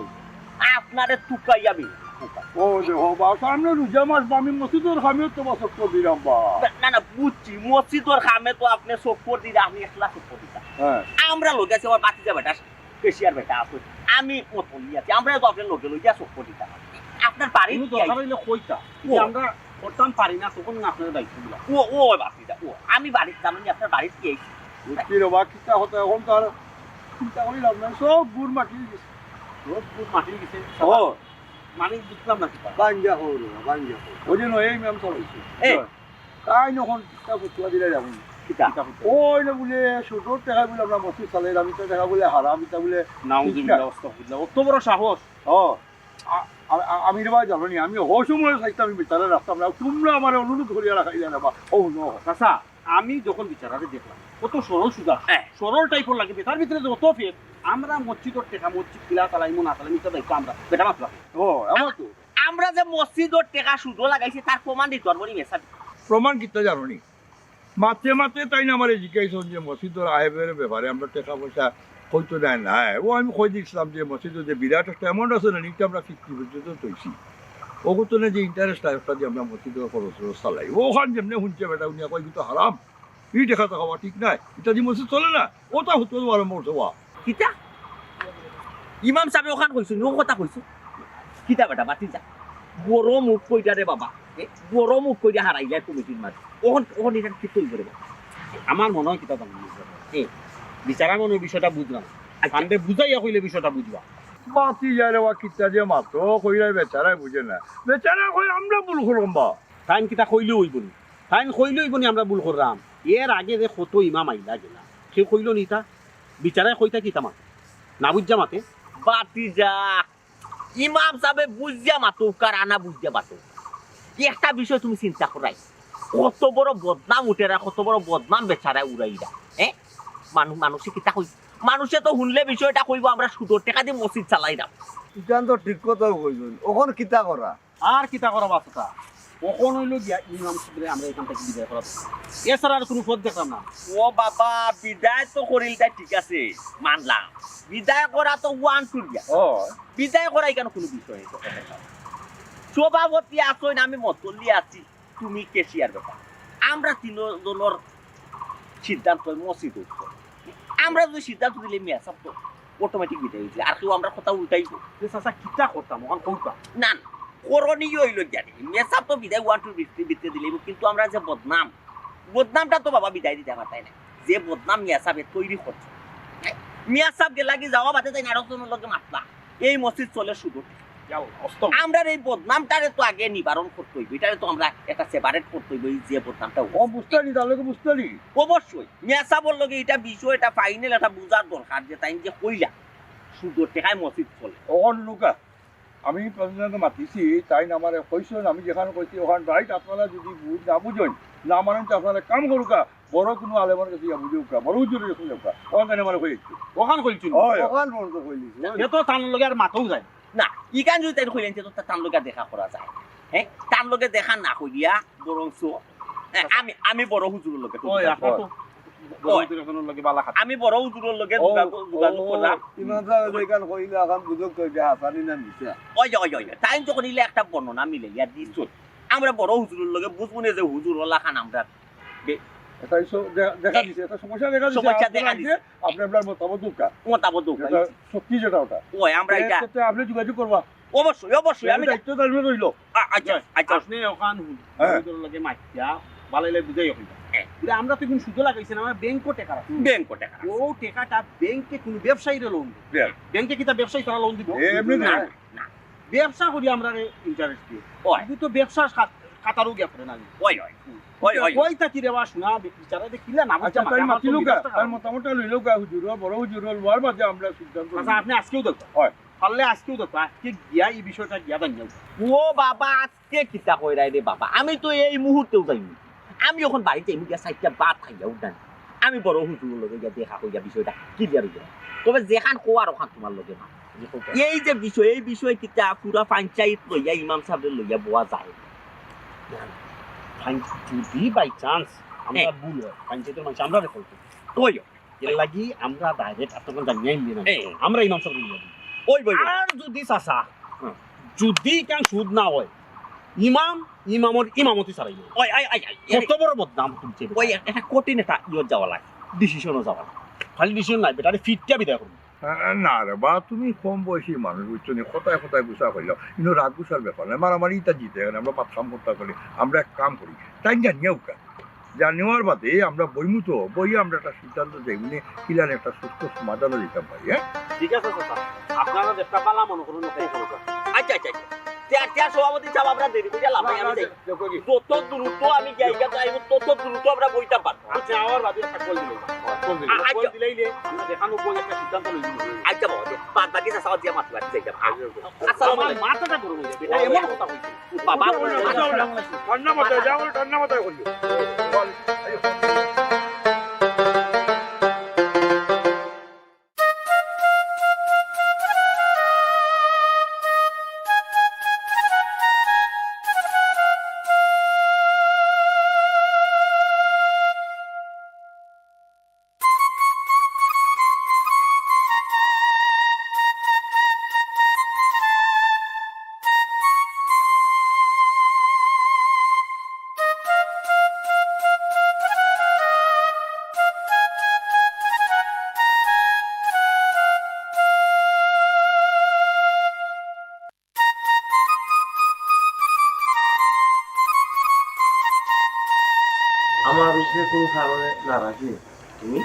আপনারে টুকাই আমি ও দেখো বা সামনে রোজা মাস বা আমি মসজিদের খামিও তো বসত করে দিলাম বা। না না বুঝছি, মসজিদের খামে তো আপনি চক্কর দিলে আমি একলা চক্কর দিতাম। হ্যাঁ আমরা লোক আছে আমার বাতি যাবে কেশিয়ার বেটা আছে, আমি মতলি আছি, আমরা তো আপনার লোকে লইয়া চক্কর দিতাম। আপনার বাড়ি দরকার হইলে কইতা, আমরা করতাম পারি না, তখন আপনার দায়িত্ব দিলাম। ও বাতিটা ও আমি বাড়িতে জানি আপনার বাড়িতে কি আইছি। কি রে বা কিতা হতো এখন তো আর চিন্তা করি লাভ নাই, সব গুড় মাটি গেছে। রোদ ফুট মাটি গেছে, ও মানে বুঝলাম না কি বাঞ্জা হল বাঞ্জা হল ওই জন্য এই ম্যাম চলাইছে এ। তাই নখন কিতা ফুটুয়া দিলে যাবেন কিটা ওই না বলে সুদর টাকা বলে আমরা মসজিদ চালাই, আমি তো টাকা বলে হারাম ইতা বলে নাউজুবিল্লাহ আস্তাগফিরুল্লাহ, অত বড় সাহস। ও আমি রে ভাই জানো নি, আমি হসময় চাইতে আমি বিচারে রাখতাম না, তোমরা আমার অনুরোধ করিয়া রাখাইলে না বা ও ন চাচা আমি যখন বিচারারে দেখলাম কত সরল সুজা, হ্যাঁ। সরল টাইপের লাগে, তার ভিতরে যত ফের আমরা মসজিদের টেকা মসজিদ কিলা চালাইমো না চালাইমো এটা দায়িত্ব আমরা বেটা মাতলাম। ও এমন তো আমরা যে মসজিদের টেকা সুদ লাগাইছি তার প্রমাণ দিতে পারবো নি মেসাবি? প্রমাণ কিতা জানো নি, মাতে মাতে তাই না আমার জিজ্ঞাসন যে মসজিদের আহেবের ব্যাপারে আমরা টাকা পয়সা হয়তো দেয় না, ও আমি কই দিচ্ছিলাম যে মসজিদের যে বিরাট একটা অ্যামাউন্ট আছে না, নিটা আমরা 50% তৈছি ওগুতনে যে ইন্টারেস্ট একটা যে আমরা মসজিদের খরচ চালাই ওখান যেমনি শুনছে বেটা উনি কই কিন্তু হারাম ই দেখা তো হওয়া ঠিক নাই, এটা যে মসজিদ চলে না ওটা হতো আরম্ভ হওয়া। কিতা ইমাম সাহেব ওখান কইছো নো কথা কইছো কিতা বেটা বাতি যা বড় মুখ কইটা রে বাবা, বড় মুখ কইটা হারাই যায় কমিটির মাঝে, ওখান এটা কি তৈরি করে আমার মনে হয় কিতা জানি এ বিচারা মনে বিষয়টা বুঝলাম, কান্দে বুঝাইয়া কইলে বিষয়টা বুঝবা। বাতি যায় রে কিতা যে মাত্র কইরাই বেচারাই বুঝে না, বেচারা কই আমরা ভুল করলাম বা টাইম কিতা কইলে হইব নি, টাইম কইলে হইব নি আমরা ভুল করলাম। এর আগে যে কত ইমাম আইলা গেলা সে কইল নি তা বিচারায় কইতা কিতা মাতে না বুঝা মাতে বাতি যা ইমাম সাহেব বুঝিয়া মাতো কার আনা বুঝিয়া মাতো। একটা বিষয় তুমি চিন্তা করাই, কত বড় বদনাম উঠেরা, কত বড় বদনাম বেচারা উড়াইরা। হ্যাঁ মানুষে কিতা কই, মানুষে তো শুনলে বিষয়টা কইব আমরা সুদর টাকা দিয়ে মসজিদ চালাই না। ইটান তো ঠিক কথা কইছেন, ওখন কিতা করা আর কিতা করা বাচ্চা কখন হইল গিয়া ইমাম সাহেবরে আমরা এখান থেকে বিদায় করা এছাড়া আর কোনো পথ দেখলাম না। ও বাবা বিদায় তো করিলটা ঠিক আছে মানলাম, বিদায় করা তো ওয়ান টু দিয়া, বিদায় করাই কেন কোনো বিষয় নেই। সভাপতি আসই না, আমি মতলি আছি, তুমি কেশিয়ার ব্যাপার, আমরা তিনজনের সিদ্ধান্ত মসজিদ উঠবো। আমরা যদি সিদ্ধান্ত দিলে মেয়া সব তো অটোমেটিক বিদায় হয়েছে, আর কেউ আমরা কথা উল্টাইব চাচা কিতা করতাম ওখান কইতা না না করণীয় হইল জানি মেসাব তো বিদায় ওয়ান টু বিতে দিলে, কিন্তু আমরা যে বদনামটা তো বাবা বিদায় দিতে আমার তাই না, যে বদনাম মিয়া সাহেব তৈরি করছে, মিয়া সাহেবকে লাগি যাওয়া বাদে তাই নারকজনের লগে মাতলা এই মসজিদ চলে শুধু। আমরা এই বদনামটারে তো আগে নিবারণ করতে হইব, এটারে তো আমরা একটা সেপারেট করতে হইব, এই যে বদনামটা ও বুঝতালি তাহলে বুঝতালি অবশ্যই মিয়া সাহেবের লগে এটা বিষয় এটা ফাইনাল একটা বুঝার দরকার যে তাই যে কইলা শুধু টেকায় মসজিদ চলে। ওখান লুকা আমি প্রেসিডেন্টকে মাতিছি, তাই না আমার কইছেন, আমি যেখানে কইছি ওখান রাইট, আপনারা যদি না বুঝেন না মানেন তো আপনারা কাম করুকা, বড় কোনো আলেমার কাছে বুঝুকা, বড় উজ্জ্বল বুঝুকা, ওখানে আমার কইছি ওখান কইছিল ওখান বন্ধ কইলি এ তো তার লগে আর মাথাও যায় না ইকান যদি তাই কইলেন তো তার লগে দেখা করা যায়। হ্যাঁ তার লগে দেখা না কইয়া বরং আমি বড় হুজুরের লগে ওই আপনার তো ওই। লগে বালা খাতা আমি বড় হুজুরের লগে যোগাযোগ করলাম ইমাম সাহেব এখান কইলে এখন বুঝক তো যে হাসানি না মিছা ওই টাইম যখন ইলে একটা বর্ণনা মিলে ইয়া দিছ আমরা বড় হুজুরের লগে বুঝবো না যে হুজুর ওলা খান আমরা এটা দেখা দিছে এটা সমস্যা দেখা দিছে সমস্যা দেখা দিছে। আপনি আপনার মতামত দুকা মতামত এটা সত্যি যেটা ওটা ওই আমরা এটা এক্ষেত্রে আপনি যোগাযোগ করবা অবশ্যই আমি দায়িত্ব তাহলে রইল আচ্ছা আপনি ওখান হ্যাঁ। হুজুরের লগে মাইয়া বালাইলে বুঝাই হইবা হ্যাঁ। কিন্তু আমরা তো কোন সুদ লাগাইছি না আমরা ব্যাংকও টাকা রাখছি ব্যাংক টাকা ও টাকাটা ব্যাংকে কোন ব্যবসায়ীরা লোন দিবে দেয়। ব্যাংকে কিতা ব্যবসায়ী তারা লোন দিব এমনি না দেয়। না ব্যবসা করি আমরা ইন্টারেস্ট দিই ওই কিন্তু তো ব্যবসার কাতারও গিয়া পড়ে না ওই কইতা কি রে বা শোনা বিচারা দেখিলা না আচ্ছা তাই মাতিলুকা তার মতামতটা লইলুকা হুজুর বড় হুজুর লোয়ার বাদে আমরা সিদ্ধান্ত আচ্ছা আপনি আজকেও দেখো হয়। পারলে আজকেও দেখো আজকে গিয়া এই বিষয়টা গিয়া দেন ও বাবা আজকে কিতা কইরাই রে বাবা আমি তো এই মুহূর্তেও যাইনি আমি এখন বাড়িতে এমনি গিয়া সাইডটা বাদ খাইয়া উঠান আমি বড় হুজুরের লগে গিয়া দেখা কইয়া বিষয়টা ক্লিয়ার হইয়া তবে যেখান কোয়ার ওখান তোমার লগে না এই যে বিষয় এই বিষয় কিতা পুরা পঞ্চায়েত লইয়া ইমাম সাহেবের লইয়া বোয়া যায় যদি বাই চান্স আমরা ভুল হয় পঞ্চায়েতের মানুষ আমরা রেকর্ড করি ওই এর লাগি আমরা ডাইরেক্ট আপনাকে জানিয়ে নিয়ে না এই। আমরা ইমাম সাহেব নিয়ে ওই বই আর যদি চাচা যদি কেন সুদ না হয় ইমামর ইমামতি ছাড়াই ওই কত বড় বদনাম তুলছে ওই একটা কঠিন একটা ইয়ত যাওয়া লাগে ডিসিশনও যাওয়া লাগে খালি ডিসিশন নাই বেটারে ফিটটা বিদায় করুন না রে বা তুমি কম বয়সী মানুষ বুঝছো নি কোথায় কোথায় গুছা করলো কিন্তু রাগ গুছার ব্যাপার না মারামারি ইটা জিতে আমরা মাথাম করতে করি আমরা এক কাম করি তাই জানিয়েও কাজ জানিওয়ার বাদে আমরা বইমুতো বই আমরা একটা সিদ্ধান্ত যাই মানে কিলার একটা সুস্থ সমাধানও দিতাম পারি হ্যাঁ ঠিক আছে চাচা আপনারা একটা পালা মনে করুন আচ্ছা ત્યાં সভাপতি সাহেব আমরা দেরি করে লাভ নাই আমি যাই তত দ্রুত আমি জায়গা যাইব তত দ্রুত আমরা বইটা পারবো আচ্ছা আমার বাদে একটা কল দিলে কল দিলেইলে আমরা দেখানো বই একটা সিদ্ধান্ত লই দিব আচ্ছা বাবা বাদ বাকি সাহেব দিয়া মাত্র বাকি যাই আসসালামু আলাইকুম মাথাটা গরম হয়ে যাবে এটা এমন কথা কইছে বাবা ঠান্ডা মাথায় যাও ঠান্ডা মাথায় করিও আমার উপরে কোনো কারণে নারাজি তুমি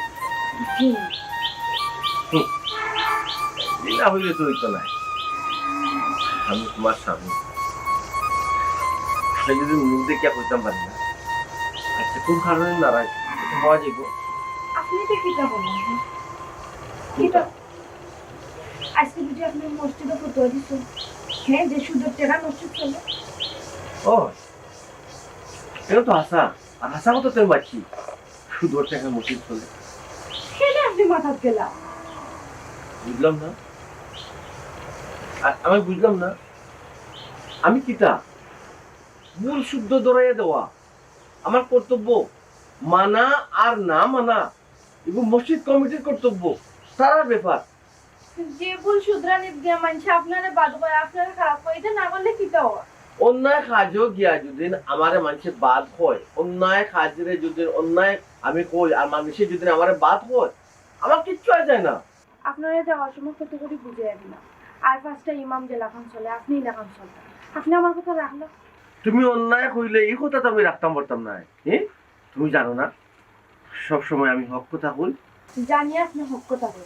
না হইলে তো হইতো না আমি তোমার স্বামী আমি যদি মুখ দেখে হইতাম পারি না আচ্ছা কোন কারণে নারাজ হওয়া যাইব আপনি তো কিতা বললেন কিতা আজকে বুঝি আপনি মসজিদে ফটো দিচ্ছেন হ্যাঁ যে সুন্দর টেরা মসজিদ চলে ও এটা তো হাসা আর হাসা মতো তোর বাচ্চি শুধু ওর টাকা মসজিদ চলে সেটা আপনি মাথা গেলা বুঝলাম না আমি বুঝলাম না আমি কিতা মূল শুদ্ধ দৌড়াইয়া দেওয়া আমার কর্তব্য মানা আর না মানা এবং মসজিদ কমিটির কর্তব্য তারা ব্যাপার যে ভুল শুধরানি দিয়া মানছে আপনারা বাদ করে আপনারা খারাপ করে এটা না করলে কিতা হয় অন্যায় কাজও গিয়া যদি আমারে মানুষে বাদ হয় অন্যায় কাজরে যদি অন্যায় আমি কই আর মানুষে যদি আমারে বাদ হয় আমার কিচ্ছু আর যায় না আপনারা যাওয়ার সময় কত করে বুঝে যাবি না আর পাঁচটা ইমাম যে লাখান চলে আপনি লাখান চলতে আপনি আমার কথা রাখলো তুমি অন্যায় কইলে এই কথা তো আমি রাখতাম পারতাম না হ্যাঁ তুমি জানো না সব সময় আমি হক কথা কই জানি আপনি হক কথা বল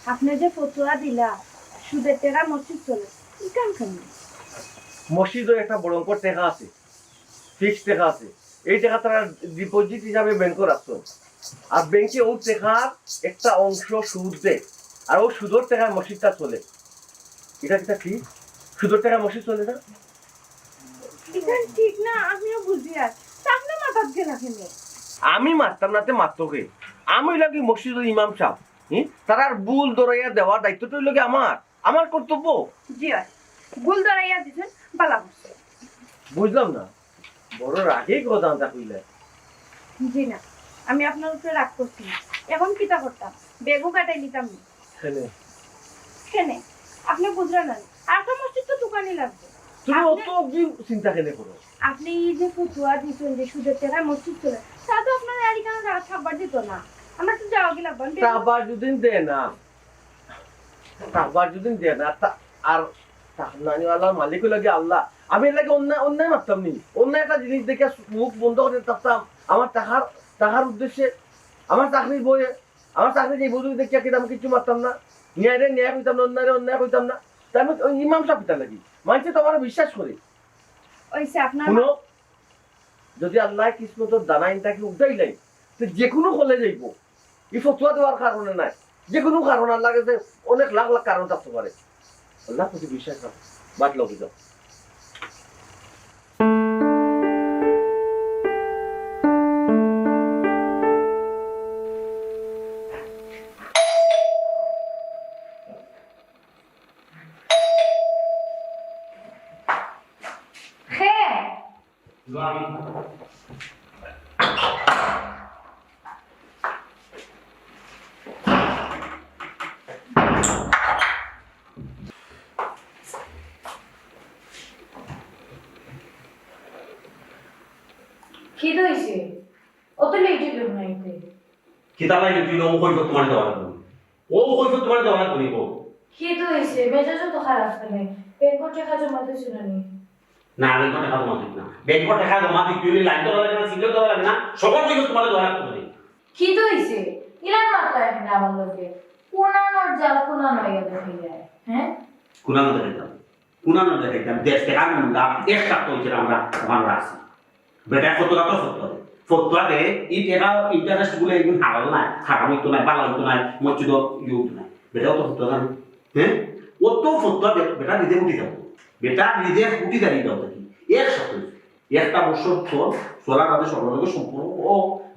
আপনি যে ফতোয়া দিলা সুদের টেরা মসজিদ চলে ইকান কেন মসজিদও একটা বড় অঙ্কর টাকা আছে ফিক্সড টাকা আছে এই টাকা তারা ডিপোজিট হিসাবে ব্যাংকে রাখছো আর ব্যাংকে ও টাকার একটা অংশ সুদ দেয় আর ও সুদের টাকায় মসজিদটা চলে এটা কিটা ঠিক সুদের টাকায় মসজিদ চলে না ইকান ঠিক না আমিও বুঝি আর তা আপনি মাথা গেলা কেন আমি মারতাম নাতে মাত্রকে আমি লাগি মসজিদের ইমাম সাহেব তার আর বুল দৌড়াইয়া দেওয়ার দায়িত্বটা লাগে আমার কর্তব্য জি হয় ভুল ধরাইয়া দিছেন বালা করছে বুঝলাম না বড় রাগেই কথা কইলে জি না, আমি আপনার উপরে রাগ করছি না। এখন কিতা করতাম, বেগও কাটাই নিতাম না। কেনে আপনি বুঝলেন না, আর তো মসজিদ তো দোকানে লাগবে। তুমি অত কি চিন্তা কেন করো? আপনি এই যে ফতুয়া দিচ্ছেন যে সুদের টাকায় মসজিদ চলে, তা তো আপনার এখানে টাকা ছাপবার দিত না। আমরা তো যাওয়া কি লাগবে টাকা যদি দেয় না, টাকা যদি দেয় না আর টাকা মালিক লাগে আল্লাহ। আমি এর লাগে অন্যায় অন্যায় মারতাম নি। অন্যায় একটা জিনিস দেখে মুখ বন্ধ করে থাকতাম। আমার টাকার উদ্দেশ্যে, আমার চাকরির বইয়ে, আমার চাকরির এই বই দেখিয়া কিন্তু আমি কিছু মারতাম না। ন্যায় ন্যায় কইতাম না, অন্যায় অন্যায় কইতাম না। তাই আমি ওই ইমাম সাহেব পিতা লাগি মানুষে তো আমার বিশ্বাস করে। ওইসে আপনার শুনো, যদি আল্লাহ কিসমত দানাইন তাকে উঠাই নাই, তো যে কোনো হলে যাইব। এই ফতুয়া দেওয়ার কারণে নাই, যে কোনো কারণ আল্লাহ কাছে অনেক লাখ লাখ কারণ থাকতে পারে। আল্লাহ প্রতি বিশ্বাস রাখো, বাদ লগে যাও। কি হইছে? অত লেট হলো নাইতে। কিতা লাগে তুই ও কইব তোমার দেওয়া লাগবে, ও কইব তোমার দেওয়া লাগবে ও। কি হইছে? মেজাজ তো খারাপ ফেলে। ব্যাংক টাকা জমা দিছ না নি? না আমি তো টাকা জমা দিই না, ব্যাংক টাকা জমা দিই তুই লাইন তো লাগে না, সিগন্যাল তো লাগে না, সবার কইব তোমার দেওয়া লাগবে। কি হইছে? ইলান মাত্রা এখানে আমার লোকে কোনানোর জাল কোনানো ইয়া দেখে যায়। হ্যাঁ? কুনানো দেখাইতাম, কুনানো দেখাইতাম, দেশ থেকে আমি এক সপ্তাহ হয়েছে আমরা আছি। বেটা ফটোটা তো ফটোয়া দে ই টাকা ইন্টারেস্ট গুলো এগুলো হারাল নাই, হারাম হইতো নাই, বালা হইতো নাই, মসজিদ ইয়ে হইতো নাই। বেটাও তো ফটোয়া জানো, হ্যাঁ? ও তো ফটোয়া বেটা নিজে উঠি যাবো, বেটা নিজে উঠি দাঁড়িয়ে যাও দেখি এক সপ্তাহ একটা বছর চলার বাদে সবার সম্পূর্ণ ও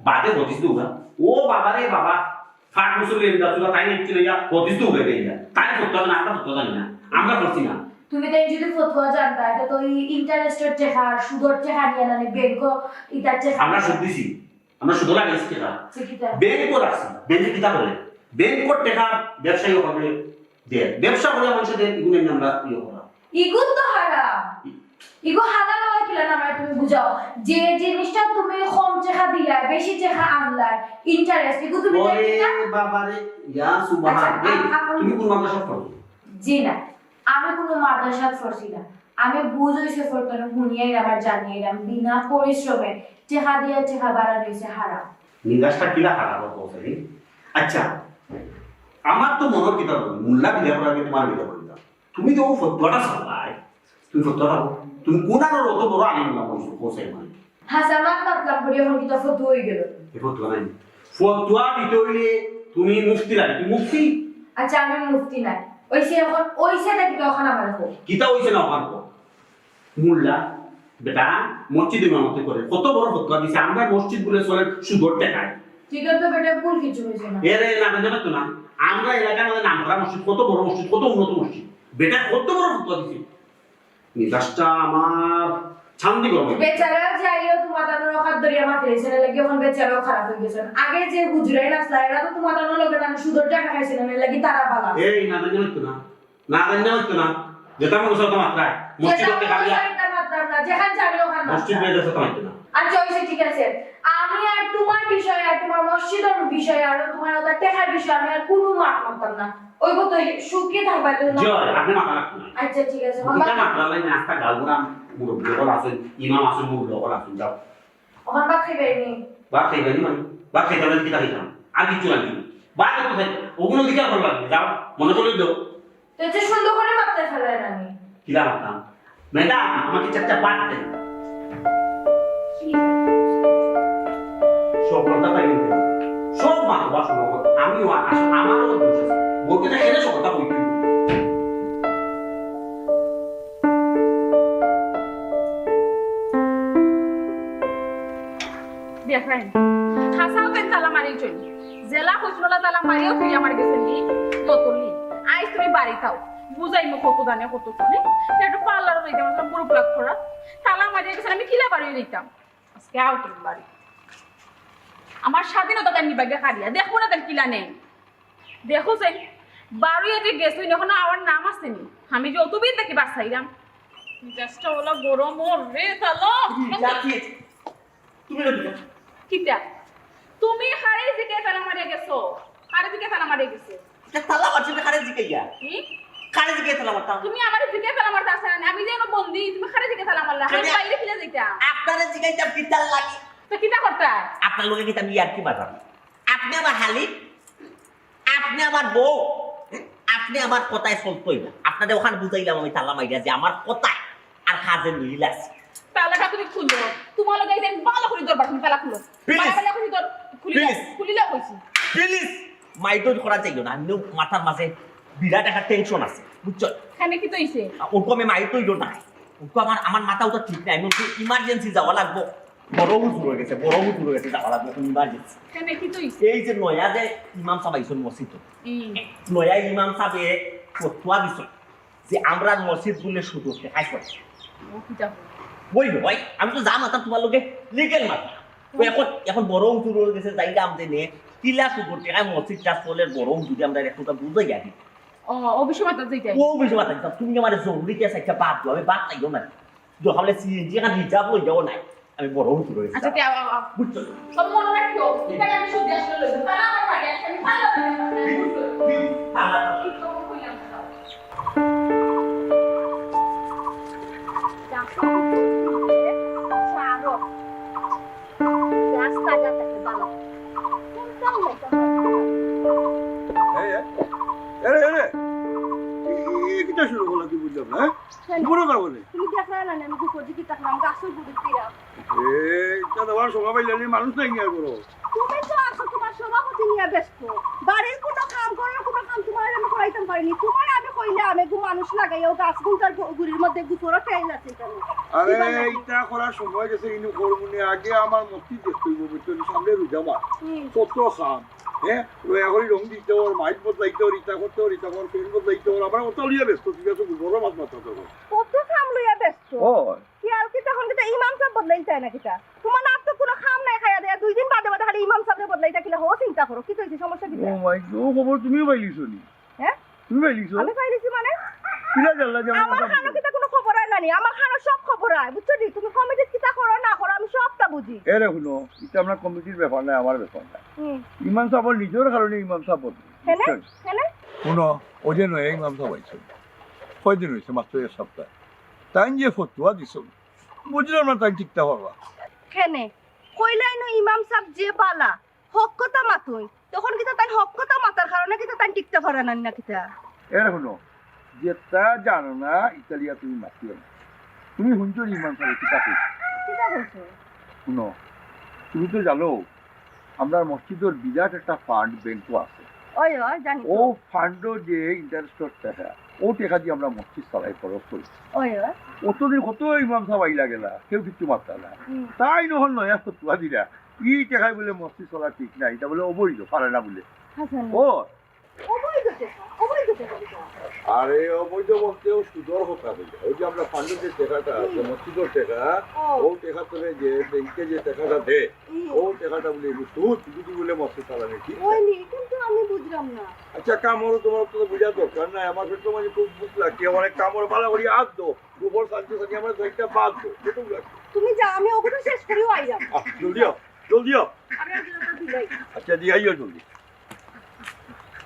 বাদে হতিস দুগা ও বাবারে বাবা 5 বছর লেগে যাচ্ছিল তাই নিচ্ছি না হতিস দুগা গেই না তাই ফটোয়া না, আমরা ফটোয়া জানি না, আমরা করছি না। তুমি তাই যদি ফতোয়া জানতা এটা তো ইন্টারেস্টের টাকা সুদের টাকা নিয়ে না ব্যাংক ইতার টাকা আমরা সুদ দিছি, আমরা সুদ লাগাইছি টাকা সেটা ব্যাংক রাখছি, ব্যাংকে কিতা করে ব্যাংক টাকা ব্যবসায়ী হবে দেয়, ব্যবসা করে মানুষদের এগুলো আমরা ইয়ে করা ইগুন তো হারাম। ইগো হালাল হয় কিলা না তুমি বুঝাও যে জিনিসটা তুমি কম টাকা দিলা বেশি টাকা আনলা ইন্টারেস্ট ইগো তুমি ওরে বাবারে ইয়া সুবহান তুমি কোন মাদ্রাসা পড়ো? জি না, আমি কোনো মাদ্রাসা পড়ছি না, আমি বুঝ হইছে ফরকানো হুনিয়াই আমার জানিয়েলাম বিনা পরিশ্রমে টাকা দিয়ে টাকা বাড়ানো হইছে হারাম। নিগাসটা কিলা খারাপ হচ্ছে। আচ্ছা আমার তো মনের কিতাব মোল্লা বিদায় করার আগে তোমার বিদায় করে দাও, তুমি তো ফতোয়াটা চালাই, তুমি ফতোয়াটা তুমি কোন আর অত বড় আলিম না বলছো মানে হাসানাত মাতলাম করি এখন কি তো ফতোয়া হই গেল। এই ফতোয়া নাই, ফতোয়া দিতে হইলে তুমি মুফতি লাগে, তুমি মুফতি। আচ্ছা আমি মুফতি নাই ওইসে এখন ওইসে নাকি তখন আমার হোক কিতা হইছে না আমার মোল্লা বেটা মসজিদ ইমামতি করে কত বড় ফতোয়া দিছে, আমরা মসজিদ বলে চলে সুদর টাকায়। ঠিক আছে বেটা ভুল কিছু হইছে না এর না জানো তো না, আমরা এলাকার মধ্যে নাম করা মসজিদ, কত বড় মসজিদ, কত উন্নত মসজিদ, বেটা কত বড় ফতোয়া দিছে। নিদাসটা আমার ছান্দি করবে বেচারা যাইও তোমার তার রকাত দরিয়া মাতে রেছে না লাগি এখন বেচারাও খারাপ হয়ে গেছে। আগে যে হুজুরাই নাসলা এরা তো তোমার তার লগে না সুদর টাকা খাইছে না লাগি তারা বালা এই না জানো তো না, না জানো না যেটা মানুষ তো মাত্রায় মসজিদ থেকে খালি যেটা মাত্রা না যেখান জানিও খান মসজিদ মেয়ে দেশে তো মাত্র না। আচ্ছা ওইসে ঠিক আছে, আমি আর তোমার বিষয়ে আর তোমার মসজিদের বিষয়ে আর তোমার ওটা টাকার বিষয়ে আমি আর কোনো মাত মানতাম না। ওই তো সুখে থাকবা তো না। জয় আপনি মাথা রাখুন। আচ্ছা ঠিক আছে এটা মাত্রা লাইন নাস্তা গালগুরা মুরব্বি হল আছেন, ইমাম আছেন, মুরব্বি হল আছেন, যাও ওখান বাদ খাইবেনি বাদ খাইবে নি মানে বাদ খাইতে হলে কিতা খাইতাম আর কিছু লাগবে বাদ তো খাই ওগুলো দিকে ভালো লাগবে, যাও মনে করে দাও তো যে সুন্দর করে মাত্রা ফেলায় না আমি কিলা মাতাম ম্যাডাম আমাকে চারটা বাদ দেন সফলতা পাইনি সব মাত্র বা সফল আমিও আমারও দোষ আছে বলতে না এনে সফলতা বইতে দেখেন হাসাও পেন তালা মারি চলি জেলা কইছলা তালা মারিও তুই আমার গেছেন নি ততলি আইস তুমি বাড়ি থাও বুঝাই মো কত দানে কত চলে একটু পার্লার হইতে আমার পুরো প্লাক করা তালা মারিয়ে গেছেন আমি কিলা বাড়ি দিতাম আজকে আও তুমি বাড়ি আমার স্বাধীনতা তার নিবাগে হারিয়া দেখবো না তার কিলা নেই দেখো যে বারুইয়াতে গেছো এখন আমার নাম আসেনি আমি যতবিদ দেখি বাসাইলাম জাস্ট ওলা গরম ওর রে তালো তুমি রবি কিটা তুমি হারে দিকে তালা মারে গেছো হারে দিকে তালা মারে গেছে তালা মারছি খারে জিকাইয়া কি খারে জিকাই তালা মারতাম তুমি আমার দিকে তালা মারতে আসছ না আমি যেন বন্দি তুমি হারে দিকে তালা মারলা আমি বাইরে ফিরে যাইতা আপনারা জিকাইতাম কি তাল লাগে তো কিটা করতা আপনার লোকে কি আমি আর কি বাজার আপনি আমার হালি আপনি আমার বউ আপনি আমার কথায় চলতোই না আপনাদের ওখানে বুঝাইলাম আমি তালা মাইরা যে আমার কথায় আর কাজের মিল আছে তালাটা তুমি খুললো তোমার লগে দেন ভালো করে দরবার তুমি তালা খুলো Please. ভালো করে দর Please. খুলিলা কইছি প্লিজ মাইন্ড করা যাইও না আমি মাথার মাঝে বিরাট একটা টেনশন আছে বুঝছো খানে কি তইছে ওরকম আমি মাইন্ড তৈল না ওরকম আমার মাথাও তো ঠিক নাই আমি ইমার্জেন্সি যাওয়া লাগবো বড় হুজুর হয়ে গেছে যাওয়া লাগবে এখন ইমার্জেন্সি খানে কি তইছে এই যে নয়া যে ইমাম সাহেব আইসন মসজিদ নয়া ইমাম সাহেবে ফতোয়া দিছ যে আমরা মসজিদ বলে শুধু দেখাই করে ও কি যাব বই ভাই আমি তো যা মাথা তোমার লোকে লিগেল মাথা তো এখন বড় হুজুর হয়ে গেছে যাই দাম দেনে কিলা শুধু টেকায় মসজিদটা চলে বড় যদি আমরা একটুটা বুঝাই আনি ও অবশ্যই মাথা যাইতে ও বেশি মাথা দিতাম তুমি আমার জরুরি কেস একটা বাদ দাও আমি বাদ চাইও না যখন সিএনজি এখানে রিজার্ভ হয়ে যাও নাই আমি বড় হুজুর হয়ে আচ্ছা গেছি তে বুঝছো সব মনে রাখিও এটা আমি শুদ্ধ আসলে লইব তারা আমার বাড়ি আসে আমি ভালো কিটা শুরু করলা কি বুঝলাম না পুরো কথা বলে তুমি দেখলা না আমি দুপুর দিকে তাকলাম গাছের বুড়ি দিয়া এটা তোমার সময় পাইলে মানুষ নাই আর করো তুমি তো আছো তোমার সভাপতি নিয়ে ব্যস্ত বাড়ির কোনো কাম করার কোনো কাম তোমার আমি করাইতাম পারিনি তোমার আমি কইলে আমি গু মানুষ লাগাইও গাছ গুনটার গুড়ির মধ্যে গুপুরো টাইল আছে কেন আরে এইটা করার সময় গেছে কিন্তু করমুনি আগে আমার মস্তি দেখতে হইব বুঝছো সামনে রুজামা কত খাম হ্যাঁ রয়াগরি রং দিতে ওর মাইক বদলাইতে ওর ইটা করতে ওর ইটা কর ফিল্ম বদলাইতে ওর আমার ওটা লিয়ে ব্যস্ত ঠিক আছে বড় মাছ মাথা তো কত কাম লইয়া ব্যস্ত ও কি আর কি তখন কি ইমাম সাহেব বদলাই চায় না কিটা তোমার নাক তো কোনো খাম নাই খাইয়া দেয়া 2 দিন বাদে বাদে খালি ইমাম সাহেব বদলাই থাকিলে হো চিন্তা করো কি কইছি সমস্যা কি ও মাই গড খবর তুমিও পাইলিছো নি হ্যাঁ তুমি পাইলিছো আমি পাইলিছি মানে কিলা জানলা যে আমার খানো কিটা কোনো খবর আর নাই আমার খানো সব খবর আয় বুঝছো নি তুমি কমিটি কিটা করো না করো আমি সবটা বুঝি এ দেখুনো এটা আমরা কমিটির ব্যাপার না আমার ব্যাপার না হুম ইমাম সাহেবের নিজের কারণে ইমাম সাহেব হেনে হেনে শুনো ওই নয় ইমাম সাহেব আইছেন কয়দিন হয়েছে মাত্র এক সপ্তাহ তাই যে ফতুয়া দিছ বুঝলাম না তাই ঠিকটা পারবা হেনে কইলাই ন ইমাম সাহেব যে বালা হক কথা মাতুই তখন কিটা তাই হক কথা মাতার কারণে কিটা তাই টিকতে পারে না কিটা এ শুনো যেটা জানো না ইতালিয়া তুমি মাতিও না তুমি শুনছো ইমাম সাহেব কিতা কইছে কিটা বলছো শুনো তুমি তো জানো আমরা মসজিদের বিরাট একটা ফান্ড ব্যাংকও আছে ওই ওই জানি ও ফান্ডও যে ইন্টারেস্ট টাকা ও টাকা দিয়ে আমরা মসজিদ চালাই খরচ করি ওই ওই অতদিন কত ইমাম সাহেব আইলা গেলা কেউ কিছু মাত্রা না তাই নহল নয় ফতুয়া দিলা ই টাকায় বলে মসজিদ চলা ঠিক নাই এটা বলে অবৈধ পারে না বলে হাসান ও অবৈধ টাকা আরে অবৈধ বলতেও সুদর কথা বলে ওই যে আমরা ফান্ডের যে টাকাটা আছে মসজিদের টাকা ও টাকা তোলে যে ব্যাংকে যে টাকাটা দে ও টাকাটা বলে সুদ যদি বলে মসজিদ চালানো ঠিক ওই নি কিন্তু আমি বুঝলাম না আচ্ছা কামড় তোমার তো বোঝা দরকার নাই আমার পেট মাঝে খুব বুঝলা কি অনেক কামড় ভালো করি হাত দো গোবর শান্তি শান্তি আমার একটা বাদ দো এটুকু লাগবে তুমি যা আমি ওগুলো শেষ করেও আইলাম জলদি আও আমি আর যেটা দিলাই আচ্ছা দিয়ে আইও জলদি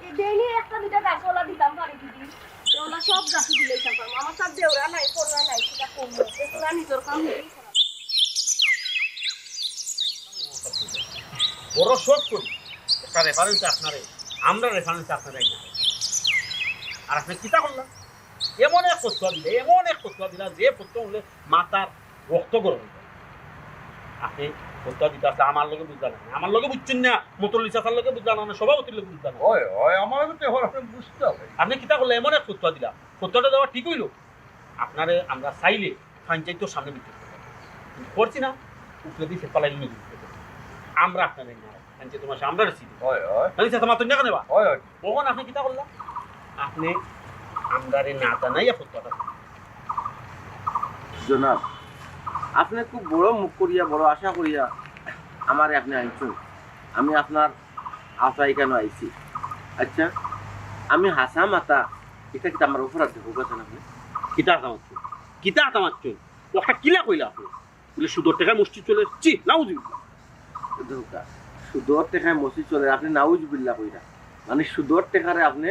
এই ডেইলি একটা দুটা গাছওয়ালা দিতাম বাড়ি দিদি ওলা সব গাছ দিলাই পারবো আমার সব দেওরা নাই করলা নাই সেটা কমলো এটা নিজের কাম নিজেই করা বড় শোধ করি একটা রেফারেন্স আপনারে আমরা রেফারেন্স আপনারাই না আর আপনি কিতা করলাম এমন এক ফতুয়া দিলা যে ফতুয়া হলে মাতার রক্ত গরম আপনি ফতুয়া দিতে আসলে আমার লগে বুঝলা না আমার লগে বুঝছেন না মতলি চাচার লগে বুঝলা না সভাপতির লগে বুঝলা না ওই ওই আমার তো এখন আপনি বুঝতে হবে আপনি কিতা করলে এমন এক ফতুয়া দিলা ফতুয়াটা দেওয়া ঠিক হইল আপনারে আমরা চাইলে পঞ্চায়েতের সামনে বিক্রি করছি না উপরে দিয়ে সে পালাই নিয়ে আমরা আপনাদের না পঞ্চায়েত মাসে আমরা রেসিভ ওই ওই আমি চাচা মাতুন না নেবা ওই ওই কখন আপনি কিতা করলাম আপনি আমদারে না জানাই ফতুয়াটা জনাব আপনি খুব বড় মুখ করিয়া বড় আশা করিয়া আমারে আপনি আনছেন আমি আপনার আশায় কেন আইছি? আচ্ছা, আমি হাসা মাতা এটা কি আমার অপরাধ দেখো কথা আপনি? কিতা তামাচ্ছ একটা কিলা কইলা আপনি বলে সুদর টাকা মসজিদ চলে এসছি নাও ধোকা সুদর টেকায় মসজিদ চলে, আপনি নাউজ বিল্লা কইরা মানে সুদর টেকারে আপনি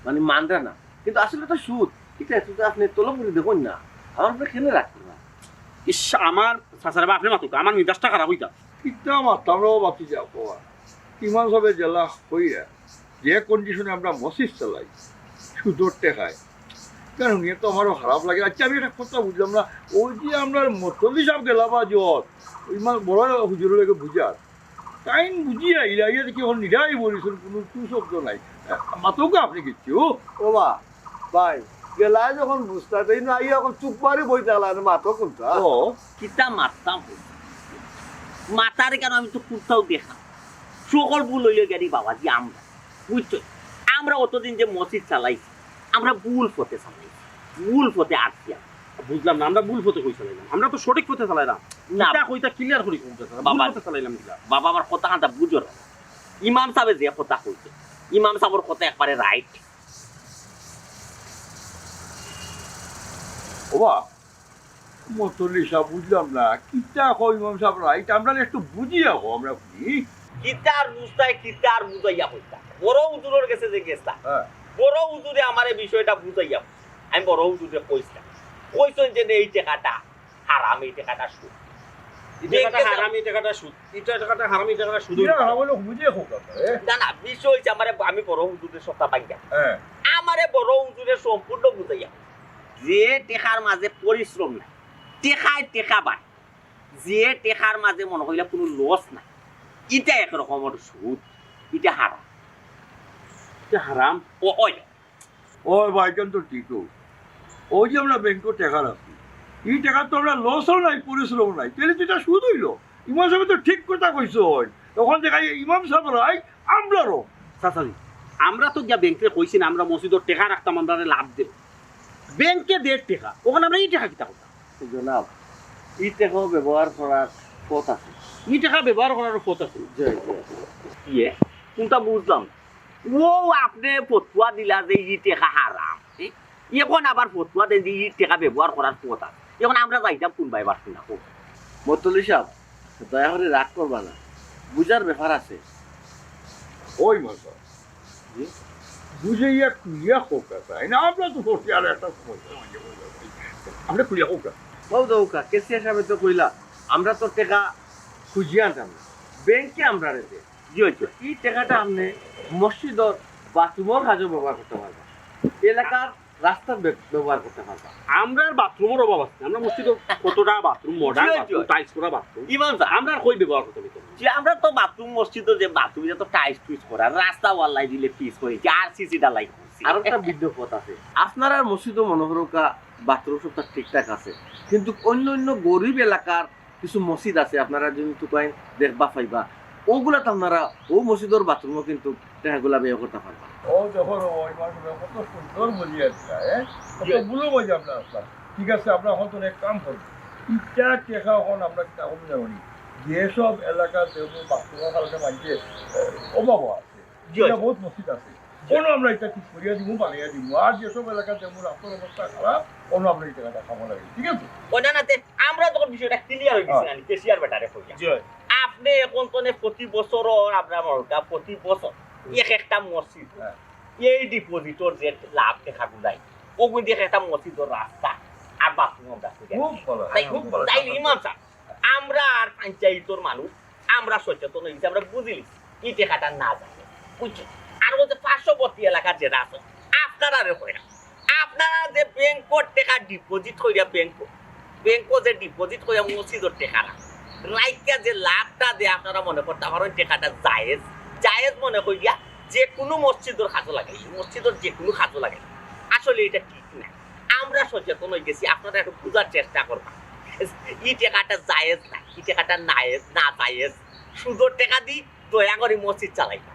মানে মানরা না, কিন্তু আসলে তো সুদ এটা তো আপনি তলব করে দেখুন না, আমার আপনি খেলে রাখবেন না। ইস আমার চাচারা আপনি মাতুক আমার মিজাজটা খারাপ হইতা কিতা মাতামরাও বাতি যাও কোয়া ইমান সবে জেলা হইয়া যে কন্ডিশনে আমরা মসজিদ চালাই সুদর টেকায়, কেন নিয়ে তো আমারও খারাপ লাগে। আচ্ছা আমি একটা কথা বুঝলাম না, ওই যে আমরা মতলি সাহেব গেলাম বা জত ইমান বড় হুজুরের লাগে বুঝার টাইম বুঝিয়া ইয়া দেখি এখন নিরাই বলিছেন কোনো টু শব্দ নাই, মাতোকে আপনি কিচ্ছু ও বা ভাই গেলাই যখন বুঝতে দেই না ইয়া এখন চুপ মারি বই থাকলা মাতো কোনটা ও কিতা মারতাম মাতারে কেন আমি তো কুর্তাও দেখা সকল ভুল হইলে গেলি বাবাজি আমরা বুঝছো আমরা অতদিন যে মসজিদ চালাইছি আমরা ভুল পথে চালাইছি, ভুল পথে আসছি বুঝলাম না আমরা ভুল পথে কই চালাইলাম, আমরা তো সঠিক পথে চালাইলাম না না কইতা ক্লিয়ার করি কোনটা বাবা। বাবা পথে চালাইলাম কিলা বাবা আমার কথা হাঁটা বুঝো না, ইমাম সাহেব যে কথা কইছে ইমাম সাহেবের কথা একবারে রাইট। ও বা মতলি সাহেব বুঝলাম না কিতা কই ইমাম সাহেব রাইট আমরা একটু বুঝিয়া হো আমরা বুঝি কিতার বুঝতাই কিতার বুঝাইয়া কইতা বড় হুজুরের কাছে যে গেছলা হ্যাঁ বড় হুজুরে আমার এই বিষয়টা বুঝাইয়া আমি বড় হুজুরে কইছিলাম কইছেন যে এই টাকাটা হারাম, এই টাকাটা সুদ, এই টাকাটা হারাম এই টাকাটা সুদ, এই টাকাটা হারাম এই টাকাটা সুদ এটা আমরা বুঝিয়ে হোক না না বিষয় হইছে আমার আমি বড় হুজুরের সত্তা পাইয়া হ্যাঁ আমারে বড় হুজুরের সম্পূর্ণ বুঝাইয়া যে টেকার মাঝে পরিশ্রম নাই, টেকায় টেকা বাড়ে, যে টেকার মাঝে মনে হইলা কোনো লস নাই, এটা একরকমের সুদ, এটা হারাম, এটা হারাম ও ওই ওই ভাইজান তো ঠিক ওই যে আমরা ব্যাংকে টাকা রাখি এই টাকা তো আমরা লসও নাই পরিশ্রম নাই তাহলে যেটা সুদ হইল ইমাম সাহেব তো ঠিক কথা কইছো তখন দেখা যায় ইমাম সাহেব রাই আমরারও চাচাজি আমরা তো যা ব্যাংকে কইছি না আমরা মসজিদের টাকা রাখতাম আমরা লাভ দেব ব্যাংকে 1.5 টাকা ওখানে আমরা এই টাকা কিতা করতাম জনাব এই টেকাও ব্যবহার করার পথ আছে। এই টাকা ব্যবহার করার পথ আছে জয় জয় ইয়ে কোনটা বুঝলাম ও আপনি ফতুয়া দিলা যে ই টেকা হারাম, এখন আবার ফতুয়া দেন যে ই টেকা ব্যবহার করার পথ আছে, এখন আমরা যাইতাম কোন ভাই পারছি না মতলি সাহেব দয়া করে রাগ করবা না, বুঝার ব্যাপার আছে। ওই মজা বুঝে ইয়া ক্লিয়ার হোক তাই না আমরা তো করছি আর একটা সমস্যা আমরা ক্লিয়ার হোক বউ দৌকা কেসিয়া সাহেব তো কইলা আমরা তো টাকা খুঁজিয়ে আনতাম না, ব্যাংকে আমরা রেখে জি হয়েছে এই টাকাটা আপনি মসজিদর বাথরুমের কাজে ব্যবহার করতে পারবেন, এলাকার রাস্তার ব্যবহার করতে পারবেন। আমরা বাথরুমের অভাব আছে, আমরা মসজিদে কতটা বাথরুম মডার্ন বাথরুম টাইলস করা বাথরুম ইমাম সাহেব আমরা আর কই ব্যবহার করতে পারি যে আমরা তো বাথরুম মসজিদ যে বাথরুম তো টাইস টুইস করা রাস্তা ওয়াল্লাই দিলে পিস করেছি আর সিসি ডালাই করছি আর একটা বিজ্ঞপত আছে আপনার আর মসজিদও মনোহরকা বাথরুম সব ঠিকঠাক আছে, কিন্তু অন্য অন্য গরিব এলাকার কিছু মসজিদ আছে আপনারা যদি টুকাই দেখবা পাইবা ওগুলা তো আপনারা ও মসজিদের বাথরুমও কিন্তু টাকাগুলা ব্যয় করতে পারবা। ও যখন ওই মানুষ কত সুন্দর বুঝিয়ে কত ভুলো বোঝে আপনার ঠিক আছে আমরা এখন তো এক কাম করবো ইটা টেকা এখন আমরা এখন জানি যেসব এলাকাতে বাথরুমের কারণে মানছে অভাব আছে যেটা বহুত মসজিদ আছে কোনো আমরা এটা ঠিক করিয়া দিব বানিয়ে দিব আর যেসব এলাকাতে রাস্তার অবস্থা খারাপ কোনো আমরা এই টাকাটা খাবো লাগে ঠিক আছে ওনানাতে আমরা তখন বিষয়টা ক্লিয়ার হয়ে গেছে না কেসিয়ার ব্যাটারে কইয়া আপনি এখন তো প্রতি বছর আপনার মরকা প্রতি বছর এক একটা মসজিদ এই ডিপোজিটর যে লাভ দেখা গুলাই ওগুলো দিয়ে একটা মসজিদের রাস্তা আর বাথরুম আমরা খুব ভালো খুব ভালো তাই ইমাম সাহেব আমরা আর পঞ্চায়েতর মানুষ আমরা সচেতন হয়েছি আমরা বুঝিলি এই টাকাটা না যাবে বুঝছি আর ও যে পার্শ্ববর্তী এলাকার যেটা আছে আপনারা হয় আপনারা যে ব্যাংকর টাকা ডিপোজিট করিয়া ব্যাংক যে ডিপোজিট করিয়া মসজিদের টাকা রাইকা যে লাভটা দিয়ে আপনারা মনে করতে পারেন টাকাটা জায়েজ জায়েজ মনে করিয়া যে কোনো মসজিদের খাজো লাগে মসজিদের যে কোনো খাজো লাগে আসলে এটা ঠিক না আমরা সচেতন হয়ে গেছি আপনারা একটু বোঝার চেষ্টা করবেন এই টাকাটা জায়েজ না এই টাকাটা না জায়েজ সুদের টাকা দিই দয়া করে মসজিদ চালাইবা